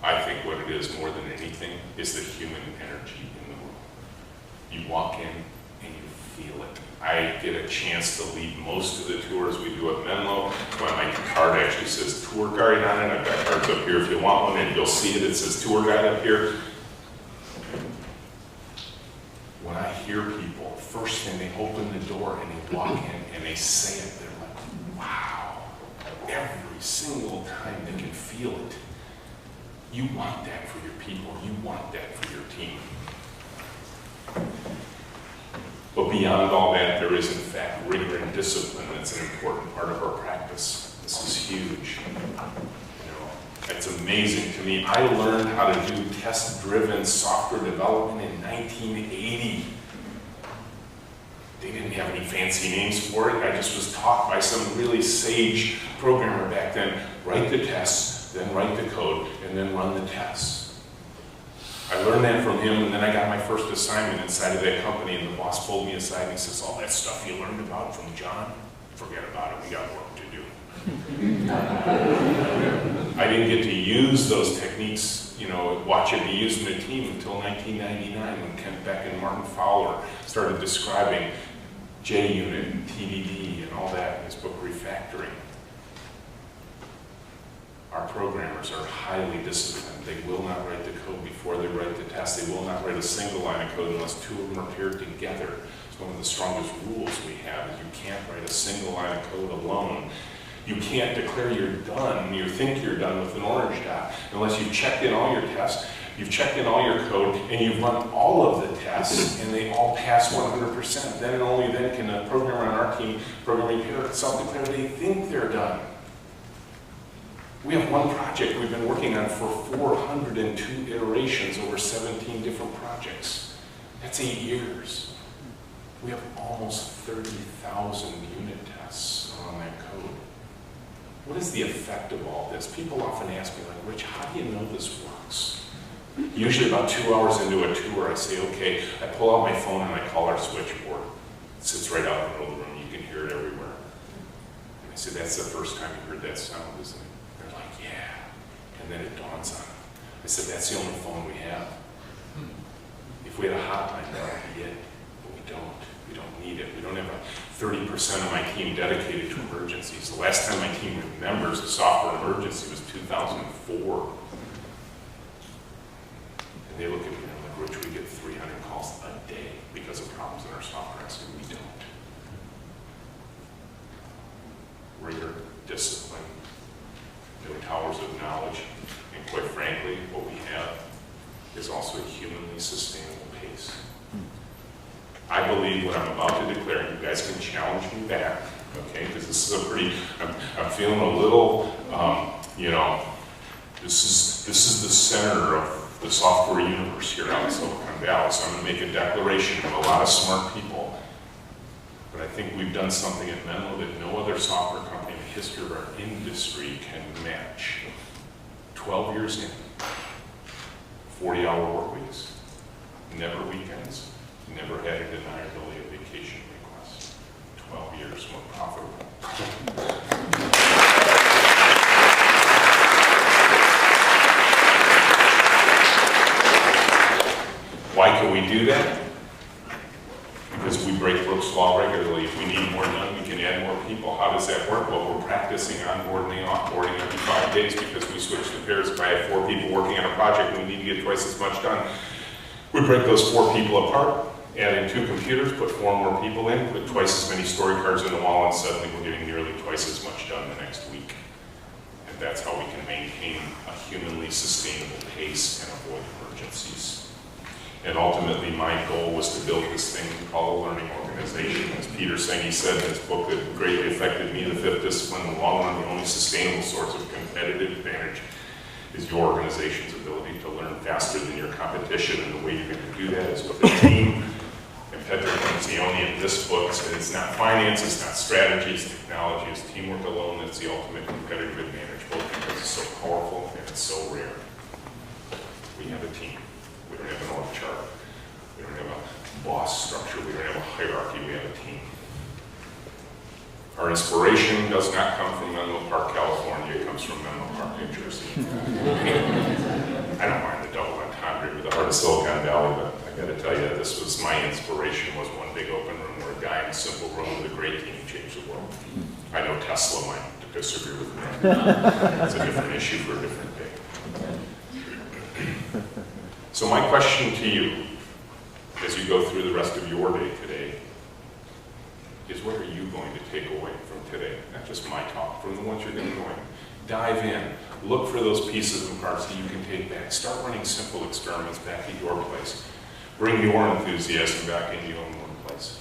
I think what it is more than anything is the human energy in the room. You walk in and you feel it. I get a chance to lead most of the tours we do at Menlo. My card actually says tour guide on it. I've got cards up here if you want one, and you'll see it. It says tour guide up here. when I hear people, first thing they open the door and they walk in and they say it, they're like, wow. Every single time they can feel it. You want that for your people. You want that for your team. But beyond all that, there is in fact rigor and discipline that's an important part of our practice. This is huge. It's amazing to me. I learned how to do test-driven software development in 1980. They didn't have any fancy names for it. I just was taught by some really sage programmer back then, write the tests, then write the code, and then run the tests. I learned that from him, and then I got my first assignment inside of that company, and the boss pulled me aside and he says, all that stuff you learned about from John, forget about it, we got work to do. I didn't get to use those techniques, watch it be used in a team until 1999 when Kent Beck and Martin Fowler started describing JUnit and TDD and all that in his book Refactoring. Our programmers are highly disciplined. They will not write the code before they write the test. They will not write a single line of code unless two of them are paired together. It's one of the strongest rules we have is you can't write a single line of code alone. You can't declare you're done, you think you're done with an orange dot, unless you've checked in all your tests, you've checked in all your code, and you've run all of the tests, and they all pass 100%. Then and only then can a programmer on our team, programming pair, self-declare they think they're done. We have one project we've been working on for 402 iterations over 17 different projects. That's 8 years. We have almost 30,000 unit tests on that code. What is the effect of all this? People often ask me, like, Rich, how do you know this works? Usually about 2 hours into a tour, I say, okay, I pull out my phone and I call our switchboard. It sits right out in the middle of the room. You can hear it everywhere. And I say, that's the first time you heard that sound, isn't it? They're like, yeah. And then it dawns on them. I said, that's the only phone we have. If we had a hotline, that would be it. But we don't. We don't need it. We don't have 30% of my team dedicated to emergencies. The last time my team remembers a software emergency was 2004. And they look at me and they're like, Rich, we get 300 calls a day because of problems in our software. I said, we don't. Rigor, discipline, no towers of knowledge, and quite frankly, what we have is also a humanly sustainable pace. I believe what I'm about to declare, you guys can challenge me back, okay, because this is a pretty, I'm feeling a little, this is the center of the software universe here out in Silicon Valley, so I'm going to make a declaration of a lot of smart people, but I think we've done something at Menlo that no other software company in the history of our industry can match. 12 years in, 40-hour work weeks, never weekends, never had a deniability of vacation requests. 12 years more profitable. Why can we do that? Because we break Brooks' Law regularly. If we need more done, we can add more people. How does that work? Well, we're practicing onboarding and offboarding every 5 days because we switch to pairs. If I have 4 people working on a project and we need to get twice as much done, we break those 4 people apart, add in 2 computers, put 4 more people in, put twice as many story cards in the wall, and suddenly we're getting nearly twice as much done the next week. And that's how we can maintain a humanly sustainable pace and avoid emergencies. And ultimately, my goal was to build this thing called a learning organization. As Peter Senge said in his book that greatly affected me, the 5th discipline, in the long run, the only sustainable source of competitive advantage is your organization's ability to learn faster than your competition. And the way you're going to do that is with a team. And Petra Lencioni in this book said it's not finance, it's not strategy, it's technology, it's teamwork alone that's the ultimate competitive advantage, both because it's so powerful and it's so rare. We have a team. We don't have an org chart. We don't have a boss structure. We don't have a hierarchy. We have a team. Our inspiration does not come from Menlo Park, California. It comes from Menlo Park, New Jersey. I don't mind the double entendre with the heart of Silicon Valley, but I got to tell you, this was my inspiration. Was one big open room where a guy in a simple room with a great team changed the world. I know Tesla might disagree with me. It's a different issue for a different day. So my question to you, as you go through the rest of your day today is what are you going to take away from today? Not just my talk, from the ones you're going to go in. Dive in. Look for those pieces and parts that you can take back. Start running simple experiments back at your place. Bring your enthusiasm back into your own place.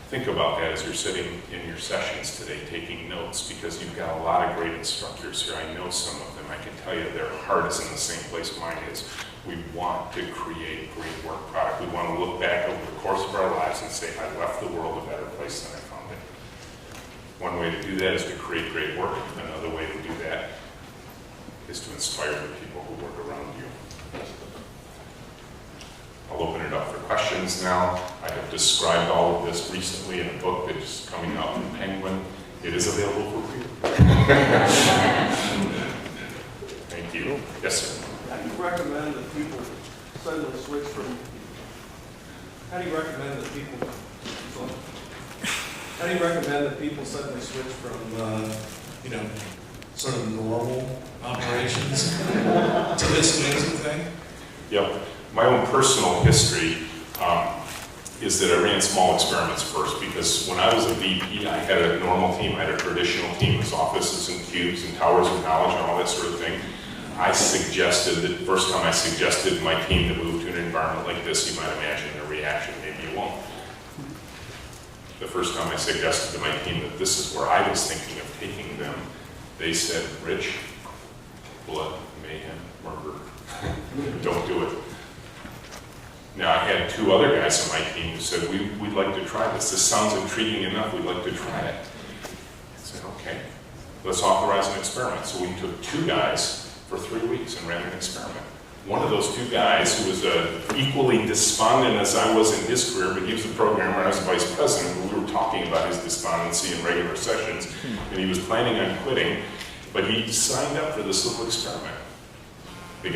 Think about that as you're sitting in your sessions today, taking notes, because you've got a lot of great instructors here. I know some of them. I can tell you their heart is in the same place mine is. We want to create a great work product. We want to look back over the course of our lives and say, I left the world a better place than I found it. One way to do that is to create great work. Another way to do that is to inspire the people who work around you. I'll open it up for questions now. I have described all of this recently in a book that is coming out in Penguin. It is available for free. Thank you. Yes, sir. How do you recommend that people suddenly switch from? How do you recommend that people? How do you recommend that people suddenly switch from, sort of normal operations to this amazing thing? Yep. My own personal history is that I ran small experiments first, because when I was a VP, I had a normal team. I had a traditional team with offices and cubes and towers of knowledge and all that sort of thing. I suggested, the first time I suggested my team to move to an environment like this, you might imagine their reaction, maybe you won't. The first time I suggested to my team that this is where I was thinking of taking them, they said, Rich, blood, mayhem, murder, don't do it. Now, I had two other guys on my team who said, we'd like to try this. This sounds intriguing enough, we'd like to try it. I said, okay, let's authorize an experiment. So we took two guys for 3 weeks and ran an experiment. One of those two guys, who was equally despondent as I was in his career, but he was the programmer, I was the vice president, and we were talking about his despondency in regular sessions, and he was planning on quitting, but he signed up for this little experiment. They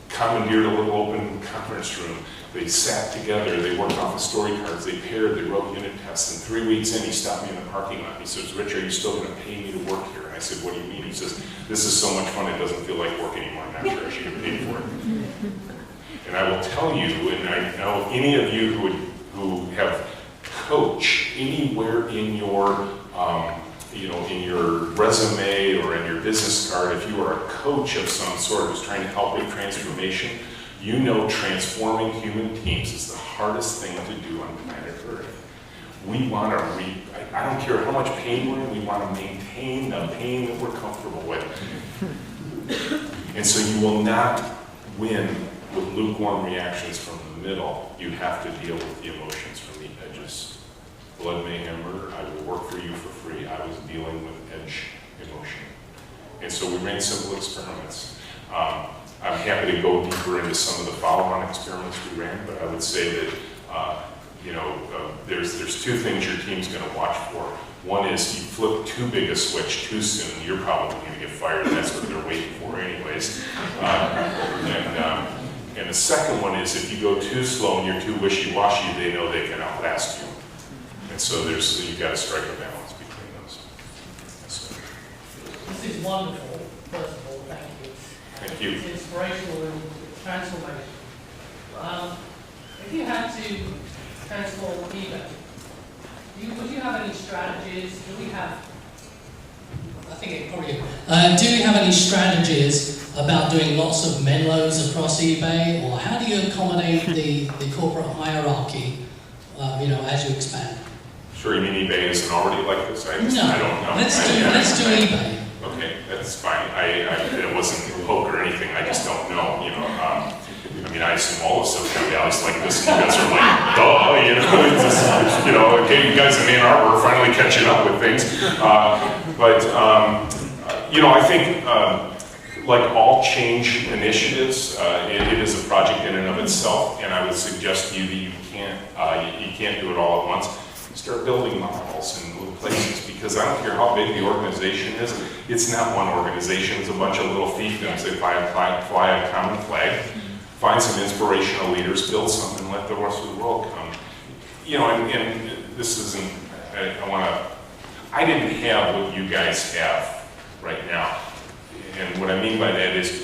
commandeered a little open conference room. They sat together, they worked off the story cards, they paired, they wrote unit tests, and 3 weeks in, he stopped me in the parking lot. He says, Rich, are you still going to pay me to work here? And I said, what do you mean? He says, this is so much fun, it doesn't feel like work anymore. I'm not sure I should get paid for it. And I will tell you, and I know any of you who have coached anywhere in your in your resume or in your business card, if you are a coach of some sort who's trying to help with transformation, you know transforming human teams is the hardest thing to do on planet Earth. We want to I don't care how much pain we're in, we want to maintain the pain that we're comfortable with. And so you will not win with lukewarm reactions from the middle. You have to deal with the emotions from the edges. Blood, mayhem, murder, I will work for you for free. I was dealing with edge emotion. And so we ran simple experiments. I'm happy to go deeper into some of the follow-on experiments we ran, but I would say that there's two things your team's going to watch for. One is you flip too big a switch too soon, you're probably going to get fired, and that's what they're waiting for anyways. And the second one is if you go too slow and you're too wishy-washy, they know they can outlast you. And so you've got to strike a balance between those. So. This is wonderful, first of all, thank you. Thank you. It's inspirational and transformational. If you had to transform eBay, would you have any strategies? Do we have? I think it probably. Do you have any strategies about doing lots of menlos across eBay, or how do you accommodate the corporate hierarchy? As you expand. Sure, you mean eBay isn't already like this? I don't know. Let's do eBay. Okay, that's fine. It wasn't a poke or anything. I just don't know. I assume all of Silicon Valley's like this. And you guys are like, duh, it's just, okay, you guys in Ann Arbor are finally catching up with things. I think like all change initiatives, it is a project in and of itself, and I would suggest to you that you can't do it all at once. Start building models in little places, because I don't care how big the organization is, it's not one organization, it's a bunch of little fiefdoms that fly a common flag, find some inspirational leaders, build something, let the rest of the world come. And this isn't, I didn't have what you guys have right now. And what I mean by that is,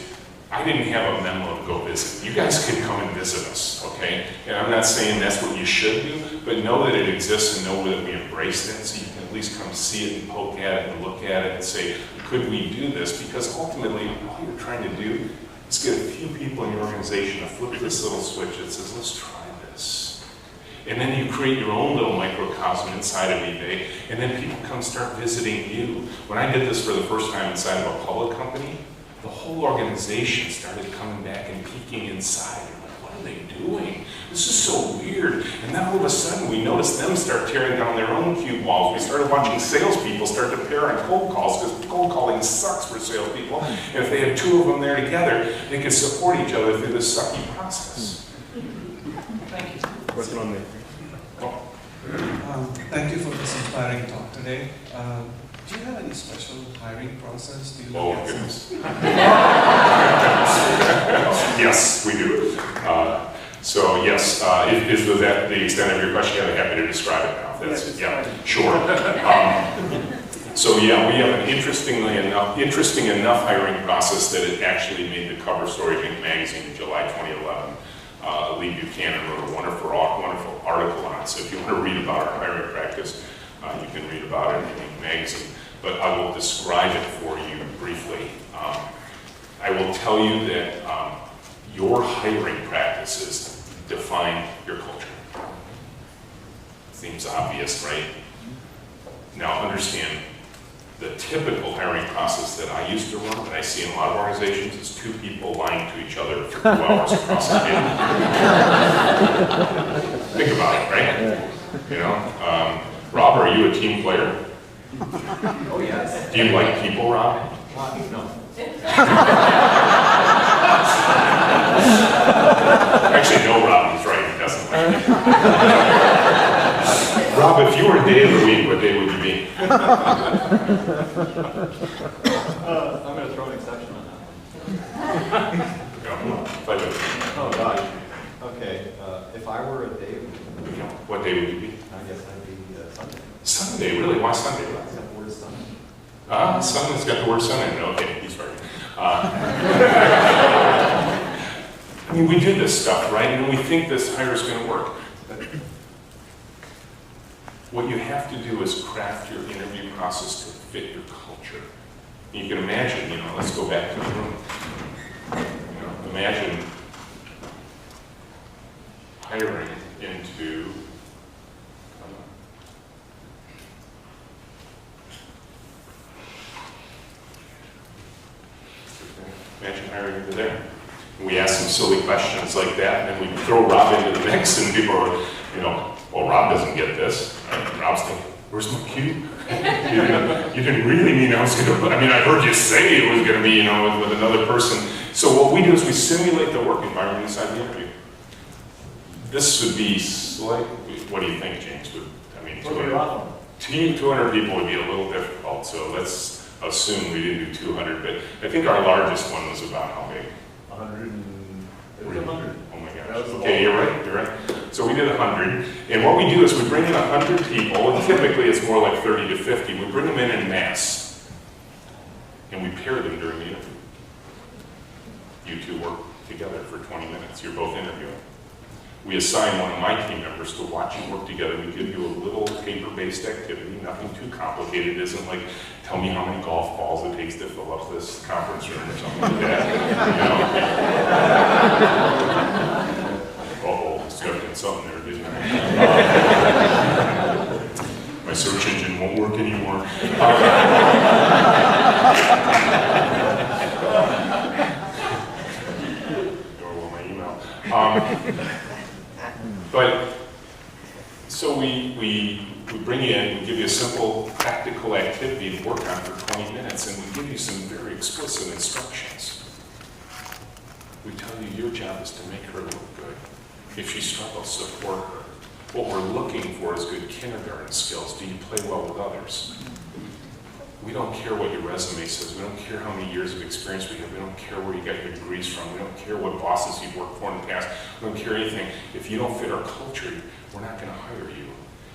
I didn't have a memo to go visit. You guys can come and visit us, okay? And I'm not saying that's what you should do, but know that it exists and know that we embrace that so you can at least come see it and poke at it and look at it and say, could we do this? Because ultimately, all you're trying to do is get a few people in your organization to flip this little switch that says, let's try this. And then you create your own little microcosm inside of eBay, and then people come start visiting you. When I did this for the first time inside of a public company, the whole organization started coming back and peeking inside. They're like, what are they doing? This is so weird. And then all of a sudden, we noticed them start tearing down their own cube walls. We started watching salespeople start to pair on cold calls, because cold calling sucks for salespeople. And if they had two of them there together, they could support each other through this sucky process. Thank you. Question on me. Thank you for this inspiring talk today. Do you have any special hiring process? Do you Oh, look at goodness. Yes, we do. So yes, is that the extent of your question? I'm happy to describe it now. That's, yeah, sure. So yeah, we have an interesting enough hiring process that it actually made the cover story of Inc. magazine in July 2011. Lee Buchanan wrote a wonderful article on it. So if you want to read about our hiring practice, you can read about it in Inc. magazine. But I will describe it for you briefly. I will tell you that your hiring practices define your culture. Seems obvious, right? Now understand, the typical hiring process that I used to run, that I see in a lot of organizations, is two people lying to each other for 2 hours across the table. Think about it, right? You know, Rob, are you a team player? Oh, yes. Do you like people, Rob? No. Actually, no, Rob is right. He doesn't like people. Rob, if you were a day of the week, what day would you be? I'm going to throw an exception on that one. Go, play with it. Oh, gosh. Okay, if I were a day, What day would you be? I guess I'd be Sunday. Sunday, really? Why Sunday? Except the word Sunday. Sunday's got the word Sunday in it. Okay, he's right. I mean, we do this stuff, right? And we think this hire is going to work. What you have to do is craft your interview process to fit your culture. You can imagine, you know, let's go back to the room. You know, imagine hiring into imagine hiring into there. And we ask some silly questions like that, and then we throw Rob into the mix, and people are, you know, well, Rob doesn't get this. And Rob's thinking, where's my cue? You didn't really mean I was going to, I mean, I heard you say it was going to be, you know, with another person. So what we do is we simulate the work environment inside the interview. This would be slightly, what do you think, James? I mean, 200 people would be a little difficult, so let's assume we didn't do 200, but I think our largest one was about how big? 100 and... It was Really? 100. Oh my gosh. That was the Okay, you're right. So we did 100, and what we do is we bring in 100 people, and typically it's more like 30 to 50. We bring them in mass, and we pair them during the interview. You two work together for 20 minutes. You're both interviewing. We assign one of my team members to watch you work together. We give you a little paper-based activity, nothing too complicated. It isn't like, tell me how many golf balls it takes to fill up this conference room or something like that. You know? Uh-oh, stuck in something there, didn't I? My search engine won't work anymore. Or my email. But, so we bring you in, we give you a simple practical activity to work on for 20 minutes, and we give you some very explicit instructions. We tell you your job is to make her look good. If she struggles, support her. What we're looking for is good kindergarten skills. Do you play well with others? We don't care what your resume says. We don't care how many years of experience we have. We don't care where you got your degrees from. We don't care what bosses you've worked for in the past. We don't care anything. If you don't fit our culture, we're not going to hire you.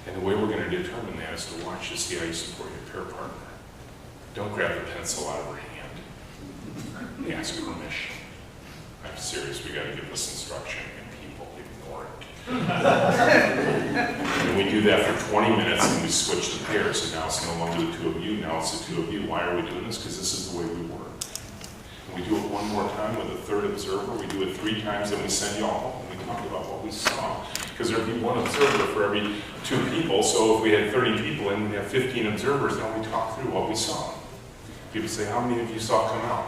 And the way we're going to determine that is to watch to see how you support your pair partner. Don't grab the pencil out of her hand. Ask permission. serious. We got to give this instruction, and people ignore it. And we do that for 20 minutes, and we switch the pairs. And now it's no longer the two of you. Now it's the two of you. Why are we doing this? Because this is the way we work. And we do it one more time with a third observer. We do it 3 times, then we send you all home. And we talk about what we saw. Because there'd be 1 observer for every 2 people. So if we had 30 people and we have 15 observers, then we talk through what we saw. People say, how many of you saw come out?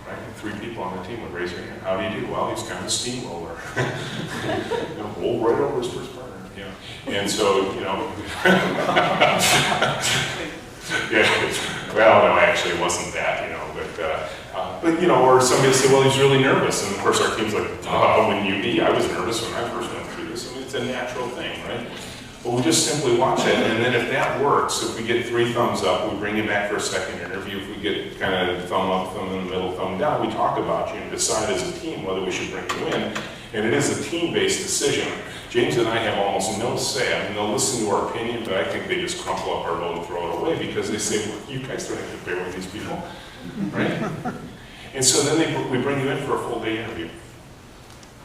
Right? And 3 people on the team would raise their hand. How do you do? Well, he's kind of a steamroller. Roll right over his first burner. And so, yeah, well, no, actually it wasn't that, but or somebody will say, well, he's really nervous. And of course our team's like, wouldn't you be? I was nervous when I first went through this. I mean, it's a natural thing, right? But we just simply watch it, and then if that works, if we get 3 thumbs up, we bring you back for a second interview. If we get kind of thumb up, thumb in the middle, thumb down, we talk about you and decide as a team whether we should bring you in. And it is a team-based decision. James and I have almost no say. I mean, they'll listen to our opinion, but I think they just crumple up our vote and throw it away because they say, well, you guys don't have to bear with these people, right? And so then we bring you in for a full-day interview.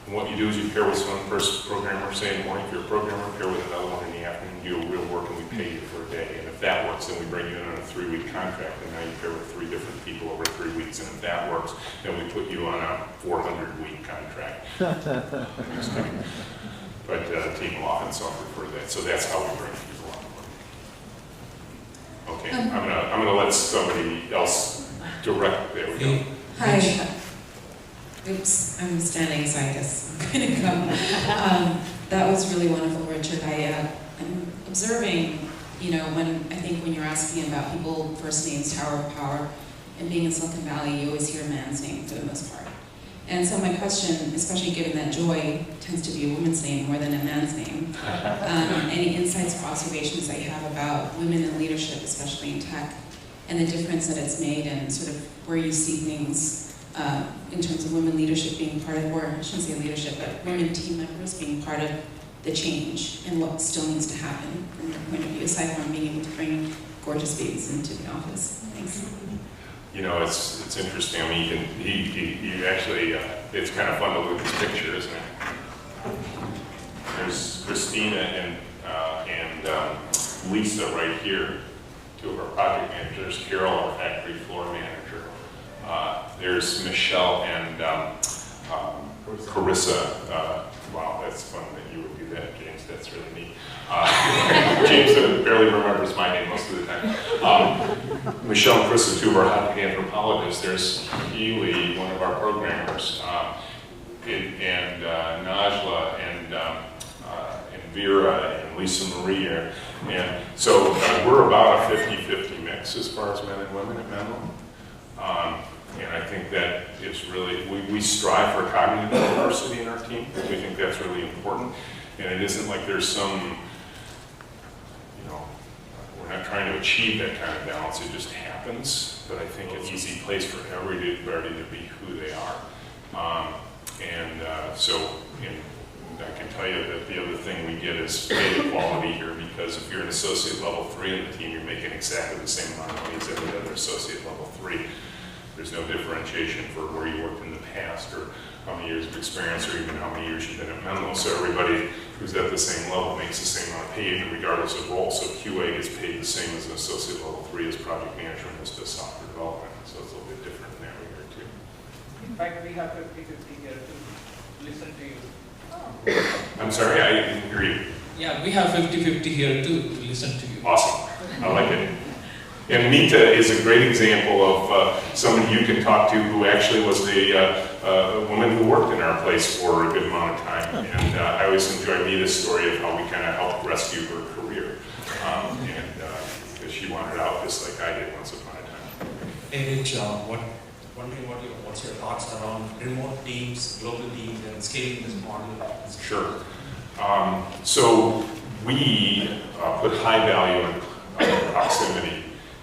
And what you do is you pair with one first programmer, say in the morning. If you're a programmer, pair with another one in the afternoon, do real work, and we pay you for a day. And if that works, then we bring you in on a 3-week contract, and now you pair with 3 different people over 3 weeks. And if that works, then we put you on a 400-week contract. Just kidding. But team will often suffer for that. So that's how we bring people on board. Okay, I'm gonna let somebody else direct. There we go. Hi. Oops, I'm standing, so I guess I'm going to go. That was really wonderful, Richard. I'm observing, when you're asking about people, first names, Tower of Power, and being in Silicon Valley, you always hear a man's name for the most part. And so my question, especially given that Joy tends to be a woman's name more than a man's name, any insights or observations that you have about women in leadership, especially in tech, and the difference that it's made and sort of where you see things in terms of women leadership being part of, or I shouldn't say leadership, but women team members being part of the change and what still needs to happen from your point of view, aside from being able to bring gorgeous babies into the office. Thanks. It's interesting. I mean, you actually, it's kind of fun to look at this picture, isn't it? There's Christina and Lisa right here, 2 of our project managers. Carol, our factory floor manager. There's Michelle and Carissa. Wow, that's fun that you would do that, James. That's really neat. James barely remembers my name most of the time. Michelle and Carissa, 2 of our anthropologists. There's Keely, one of our programmers, and Najla, and Vera, and Lisa Maria. And so we're about a 50-50 mix as far as men and women at Menlo. And I think that it's really, we strive for cognitive diversity in our team. We think that's really important. And it isn't like there's some, we're not trying to achieve that kind of balance. It just happens. But I think it's an easy place for everybody to be who they are. So I can tell you that the other thing we get is pay equality here, because if you're an associate level 3 in the team, you're making exactly the same amount of money as every other associate level 3. There's no differentiation for where you worked in the past, or how many years of experience, or even how many years you've been at Menlo. So everybody who's at the same level makes the same amount of pay, even regardless of role. So QA gets paid the same as an associate level 3 as project management as to software development. So it's a little bit different in that regard too. In fact, we have 50-50 here to listen to you. I'm sorry, I didn't hear you. Yeah, we have 50-50 here too to listen to you. Awesome. I like it. And Mita is a great example of someone you can talk to who actually was a woman who worked in our place for a good amount of time. And I always enjoy Mita's story of how we kind of helped rescue her career. Because she wanted out just like I did once upon a time. Hey Rich, what's your thoughts around remote teams, global teams, and scaling this model? Sure. So we put high value on proximity.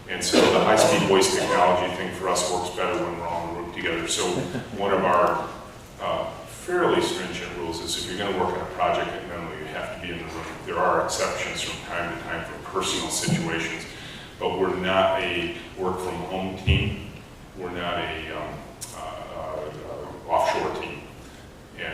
And so the high-speed voice technology thing for us works better when we're all in the room together. So one of our fairly stringent rules is if you're going to work on a project at Menlo, you have to be in the room. There are exceptions from time to time for personal situations, but we're not a work-from-home team. We're not a offshore team.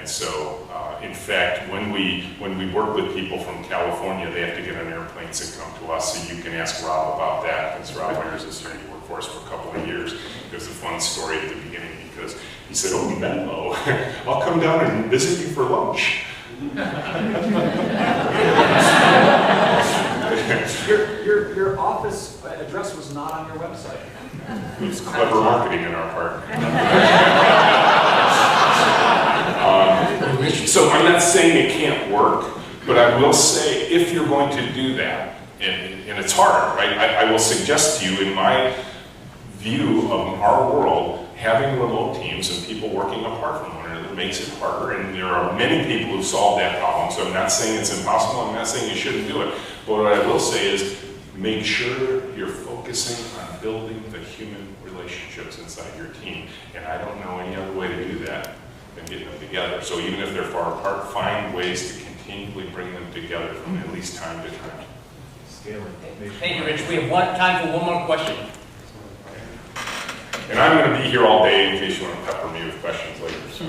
And so, in fact, when we work with people from California, they have to get on airplanes and come to us. So you can ask Rob about that, because Rob Myers is here and he worked for us for a couple of years. There's a fun story at the beginning because he said, "Oh, Menlo, I'll come down and visit you for lunch." Your office address was not on your website. It was clever marketing in our part. So I'm not saying it can't work, but I will say if you're going to do that, and it's hard, right? I will suggest to you, in my view of our world, having remote teams and people working apart from one another makes it harder, and there are many people who solve that problem, so I'm not saying it's impossible, I'm not saying you shouldn't do it, but what I will say is make sure you're focusing on building the human relationships inside your team, and I don't know any other way to do that than getting them together. So even if they're far apart, find ways to continually bring them together from at least time to time. Thank you, Rich. We have time for one more question. And I'm going to be here all day in case you want to pepper me with questions later. So.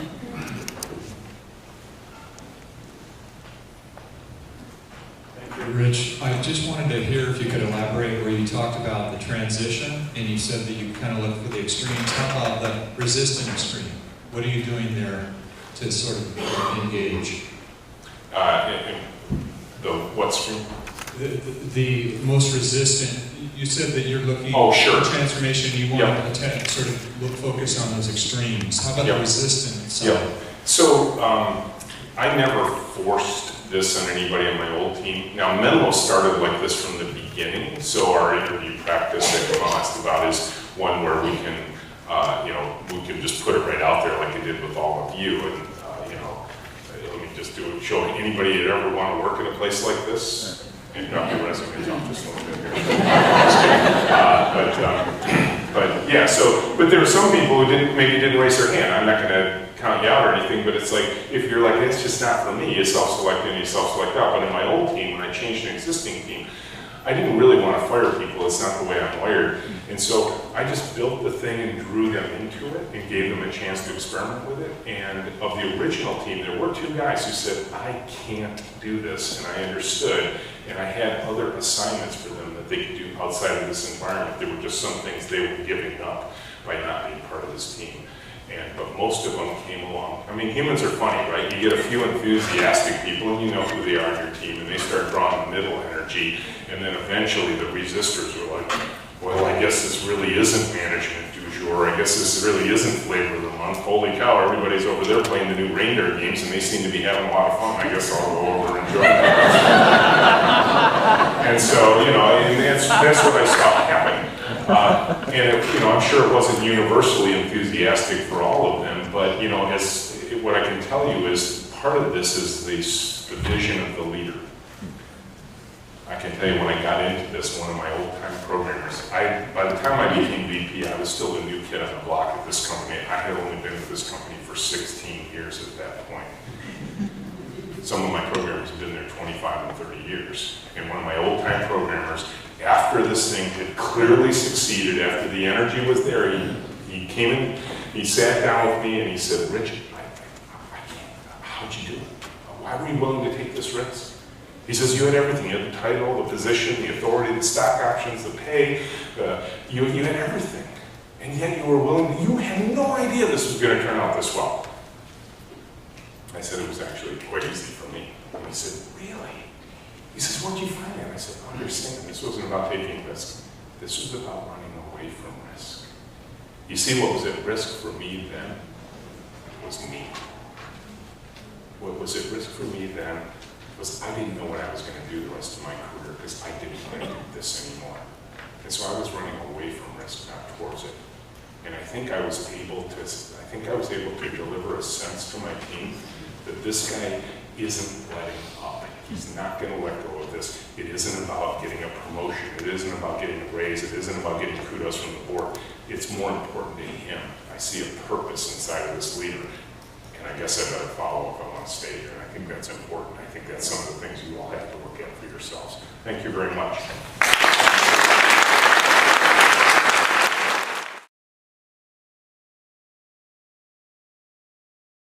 Rich, I just wanted to hear if you could elaborate where you talked about the transition and you said that you kind of look for the extremes. How about the resistant extreme? What are you doing there to sort of engage? The what stream? The most resistant. You said that you're looking for transformation. You want to sort of focus on those extremes. How about the resistant side? So I never forced this on anybody on my old team. Now Menlo started like this from the beginning. So our interview practice that Kamal asked about is one where we can, we can just put it right out there like I did with all of you. And let me just do it. Show anybody that ever want to work in a place like this. And drop your resumes off just a little bit here. But there were some people who maybe didn't raise their hand. I'm not going to count you out or anything, but it's like, if you're like, it's just not for me, you self-select in, you self-select out. But in my old team, when I changed an existing team, I didn't really want to fire people. It's not the way I'm wired. And so I just built the thing and drew them into it and gave them a chance to experiment with it. And of the original team, there were two guys who said, I can't do this. And I understood. And I had other assignments for them that they could do outside of this environment. There were just some things they were giving up by not being part of this team. But most of them came along. I mean, humans are funny, right? You get a few enthusiastic people and you know who they are on your team, and they start drawing the middle energy, and then eventually the resistors are like, well, I guess this really isn't management du jour. I guess this really isn't flavor of the month. Holy cow, everybody's over there playing the new reindeer games and they seem to be having a lot of fun. I guess I'll go over and join them. And so, and that's what I saw happen. I'm sure it wasn't universally enthusiastic for all of them, but what I can tell you is part of this is the vision of the leader. I can tell you when I got into this, one of my old-time programmers, by the time I became VP, I was still the new kid on the block at this company. I had only been with this company for 16 years at that point. Some of my programmers have been there 25 and 30 years. And one of my old-time programmers, after this thing had clearly succeeded, after the energy was there, he came in, he sat down with me and he said, Rich, I can't, how'd you do it? Why were you willing to take this risk? He says, you had everything. You had the title, the position, the authority, the stock options, the pay. You had everything. And yet you were willing, you had no idea this was going to turn out this well. I said, it was actually quite easy for me. And he said, really? He says, what'd you find out? I said, understand, this wasn't about taking risk. This was about running away from risk. You see what was at risk for me then? It was me. What was at risk for me then was I didn't know what I was going to do the rest of my career because I didn't want to do this anymore. And so I was running away from risk, not towards it. And I think I was able to deliver a sense to my team that this guy isn't letting up. He's not going to let go of this. It isn't about getting a promotion. It isn't about getting a raise. It isn't about getting kudos from the board. It's more important to him. I see a purpose inside of this leader. And I guess I better follow if I want to stay here. And I think that's important. I think that's some of the things you all have to look at for yourselves. Thank you very much.